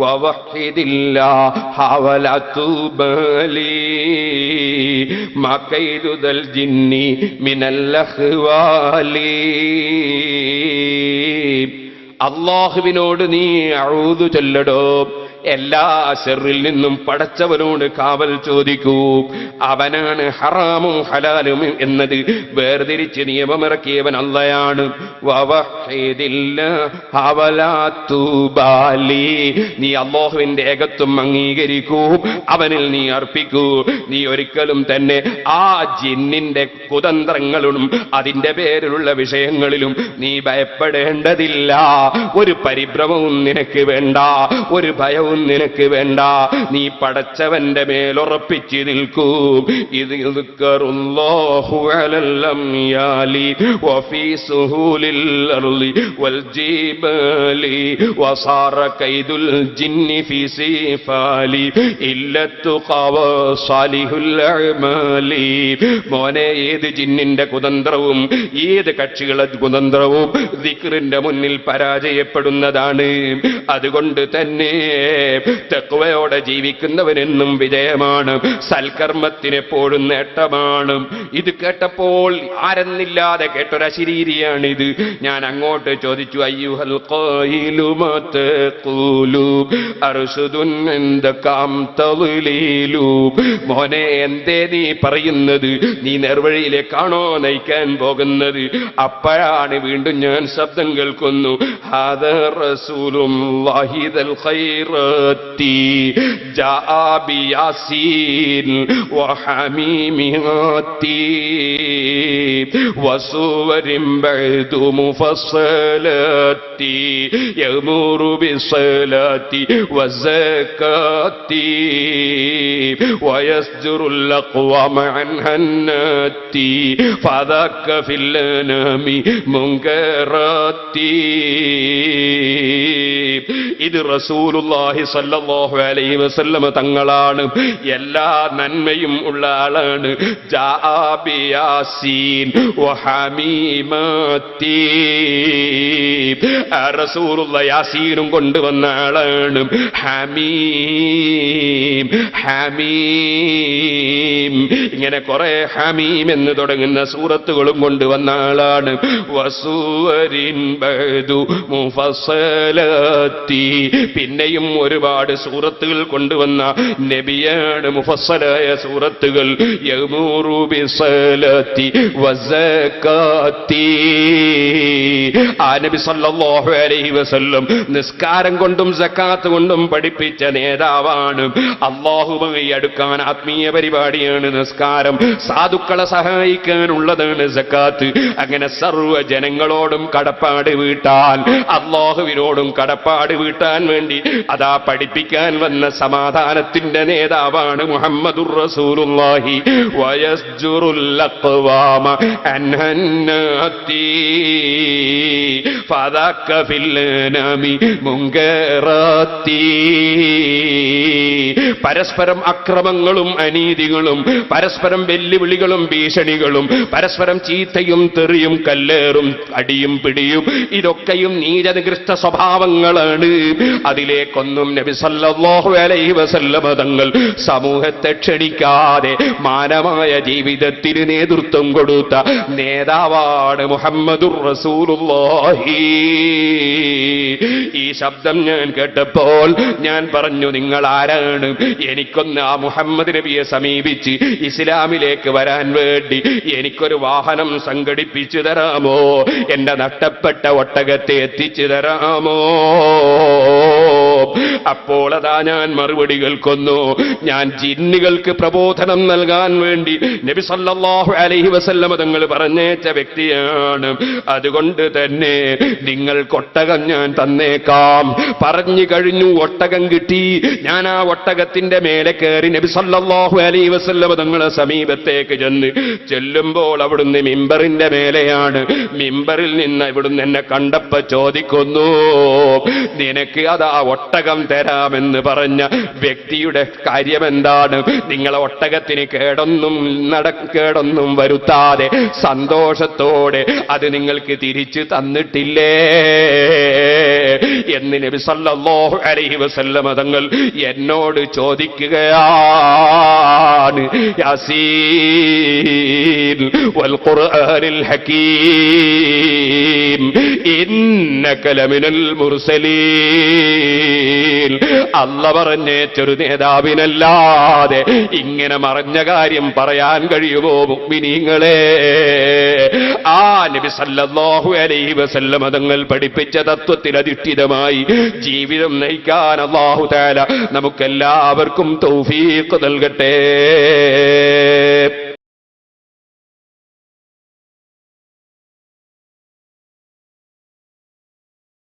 വവഹിദില്ലാഹ വലാ തുബലി മകൈദുൽ ജിന്നി മിനൽ അഖ്വാലി. അല്ലാഹുവിനോട് നീ അഊദു ചൊല്ലടോ, എല്ലാ ശർറിൽ നിന്നും പടച്ചവനോട് കാവൽ ചോദിക്കൂ. അവനാണ് ഹറാമും ഹലാലും എന്നത് വേർതിരിച്ച് നിയമമിറക്കിയവൻ അല്ലാഹയാണ്. നീ അല്ലാഹുവിന്റെ ഏകത്വം അംഗീകരിക്കൂ, അവനിൽ നീ അർപ്പിക്കൂ. നീ ഒരിക്കലും തന്നെ ആ ജിന്നിന്റെ കുതന്ത്രങ്ങളും അതിന്റെ പേരിലുള്ള വിഷയങ്ങളിലും നീ ഭയപ്പെടേണ്ടതില്ല. ഒരു പരിഭ്രമവും നിനക്ക് വേണ്ട, ഒരു ഭയവും നിനക്ക് വേണ്ട. നീ പടച്ചവന്റെ മേലുറപ്പിച്ച് നിൽക്കൂ. ഇത് ദിക്റുല്ലാഹു അലൽ അംയാലി വഫീ സുഹൂലിൽ അർളി വൽ ജിബാലി വസാറ കൈദുൽ ജിന്നി ഫീ സിഫാലി ഇല്ലത്തു ഖവ സാലിഹുൽ അഅമാലി. മോനെ, ഏത് ജിന്നിന്റെ കുതന്ത്രവും ഏത് കക്ഷികളുടെ കുതന്ത്രവും ദിക്റിന്റെ മുന്നിൽ പരാജയപ്പെടുന്നതാണ്. അതുകൊണ്ട് തന്നെ തഖ്വയോടെ ജീവിക്കുന്നവനെന്നും വിജയമാണ്, സൽക്കർമ്മത്തിനെപ്പോഴും നേട്ടമാണ്. ഇത് കേട്ടപ്പോൾ ആരെന്നില്ലാതെ കേട്ടൊരശരീരിയാണിത്. ഞാൻ അങ്ങോട്ട് ചോദിച്ചു, അയ്യുഹൽ ഖായിലു മാ തഖൂലു അർശുദുൻ ഇൻദകം തളിലു. മോനെ, എന്തേ നീ പറയുന്നത്? നീ നേർവഴിയിലേക്കാണോ നയിക്കാൻ പോകുന്നത്? അപ്പോഴാണ് വീണ്ടും ഞാൻ ശബ്ദം കേൾക്കുന്നു, ഹാദാ റസൂലുള്ളാഹി ദൽ ഖൈർ جاء بياسين وحميم وسور بعد مفصلات يأمر بالصلاة والزكاة ويزجر الأقوام عنها الناتي فذاك في الأنام منكرات. ഇത് റസൂലുള്ളാഹി സ്വല്ലല്ലാഹു അലൈഹി വസല്ലം തങ്ങളാണ്. എല്ലാ നന്മയും ഉള്ള ആളാണ്. ജാഅ ബിയാസീൻ വഹമീമത്തി, റസൂലുള്ള യാസീനും കൊണ്ടുവന്ന ആളാണ്. ഹമീം ഹമീം ഇങ്ങനെ കുറെ ഹമീം എന്ന് തുടങ്ങുന്ന സൂറത്തുകളും കൊണ്ടുവന്ന ആളാണ്. വസൂവരിൻ ബഅദു മുഫസ്സലാത്തി, പിന്നെയും ഒരുപാട് സൂറത്തുകൾ കൊണ്ടുവന്ന നബിയാണ്. മുഫസ്സലായ സൂറത്തുകൾ. യഅ്മുറു ബിസ്സലാത്തി വസകാത്തി, ആ നബി സല്ലല്ലാഹു അലൈഹി വസല്ലം നിസ്കാരം കൊണ്ടും സക്കാത്ത് കൊണ്ടും പഠിപ്പിച്ച നേതാവാണ്. അല്ലാഹുവുമായി അടുക്കാൻ ആത്മീയ പരിപാടിയാണ് നിസ്കാരം. സാധുക്കളെ സഹായിക്കാനുള്ളതാണ് സക്കാത്ത്. അങ്ങനെ സർവ്വ ജനങ്ങളോടും കടപ്പാട് വീട്ടാൻ, അല്ലാഹുവിനോടും കടപ്പാട് വീട്ടാൻ വേണ്ടി അതാ പഠിപ്പിക്കാൻ വന്ന സമാധാനത്തിന്റെ നേതാവാണ് മുഹമ്മദുർ റസൂലുള്ളാഹി. വയസ്ജുറുൽ അഖ്വാമ അൻഹന്നാത്തി ഫദാക ഫിൽ നാമി മുൻകറാത്തി. പരസ്പരം അക്രമങ്ങളും അനീതികളും, പരസ്പരം വെല്ലുവിളികളും ഭീഷണികളും, പരസ്പരം ചീത്തയും തെറിയും കല്ലേറും അടിയും പിടിയും, ഇതൊക്കെയും നീചനികൃഷ്ട സ്വഭാവങ്ങളാണ്. അതിലേക്കൊന്നും നബി സല്ലല്ലാഹു അലൈഹി വസല്ലം തങ്ങൾ സമൂഹത്തെ ക്ഷണിക്കാതെ മാനമായ ജീവിതത്തിന് നേതൃത്വം കൊടുത്ത നേതാവാണ് മുഹമ്മദുർ റസൂലുള്ളാഹി. ഈ ശബ്ദം ഞാൻ കേട്ടപ്പോൾ ഞാൻ പറഞ്ഞു, നിങ്ങൾ ആരാണ്? എനിക്കൊന്ന് ആ മുഹമ്മദ് നബിയെ സമീപിച്ച് ഇസ്ലാമിലേക്ക് വരാൻ വേണ്ടി എനിക്കൊരു വാഹനം സംഘടിപ്പിച്ചു തരാമോ? എന്റെ നഷ്ടപ്പെട്ട ഒട്ടകത്തെ എത്തിച്ചു തരാമോ? അപ്പോൾ അതാ ഞാൻ മറുപടി കേൾക്കുന്നു. ഞാൻ ജിന്നുകൾക്ക് പ്രബോധനം നൽകാൻ വേണ്ടി നബി സല്ലല്ലാഹു അലൈഹി വസല്ലം തങ്ങൾ പറഞ്ഞേച്ച വ്യക്തിയാണ്. അതുകൊണ്ട് തന്നെ നിങ്ങൾക്ക് ഒട്ടകം ഞാൻ തന്നേക്കാം. പറഞ്ഞു കഴിഞ്ഞു, ഒട്ടകം കിട്ടി. ഞാൻ ആ ഒട്ടകത്തിന്റെ മേലെ കയറി നബി സല്ലല്ലാഹു അലൈഹി വസല്ലം തങ്ങളെ സമീപത്തേക്ക് ചെല്ലുമ്പോൾ അവിടുന്ന് മിമ്പറിന്റെ മേലെയാണ്. മിമ്പറിൽ നിന്ന് ഇവിടുന്ന് എന്നെ കണ്ടപ്പോ ചോദിക്കുന്നു, നിനക്ക് അതാ ഒട്ടകം തരാമെന്ന് പറഞ്ഞ വ്യക്തിയുടെ കാര്യമെന്താണ്? നിങ്ങളെ ഒട്ടകത്തിന് കേടൊന്നും വരുത്താതെ സന്തോഷത്തോടെ അത് നിങ്ങൾക്ക് തിരിച്ചു തന്നിട്ടില്ലേ എന്ന് നബി സല്ലല്ലാഹു അലൈഹി വസല്ലം തങ്ങൾ എന്നോട് ചോദിക്കുകയാണ്. യാസീൻ വൽ ഖുർആനിൽ ഹകീം ഇന്നക ലമിനൽ മുർസലീൻ. അല്ലാഹു പറഞ്ഞേറ്റൊരു നേതാവിനല്ലാതെ ഇങ്ങനെ മറഞ്ഞ കാര്യം പറയാൻ കഴിയുമോ മുഅ്മിനീങ്ങളെ? ആ നബി സല്ലല്ലാഹു അലൈഹി വസല്ലം തങ്ങൾ പഠിപ്പിച്ച തത്വത്തിൽ അധിഷ്ഠിതമായി ജീവിതം നയിക്കാൻ അല്ലാഹു തആല നമുക്കെല്ലാവർക്കും തൗഫീഖ് നൽകട്ടെ.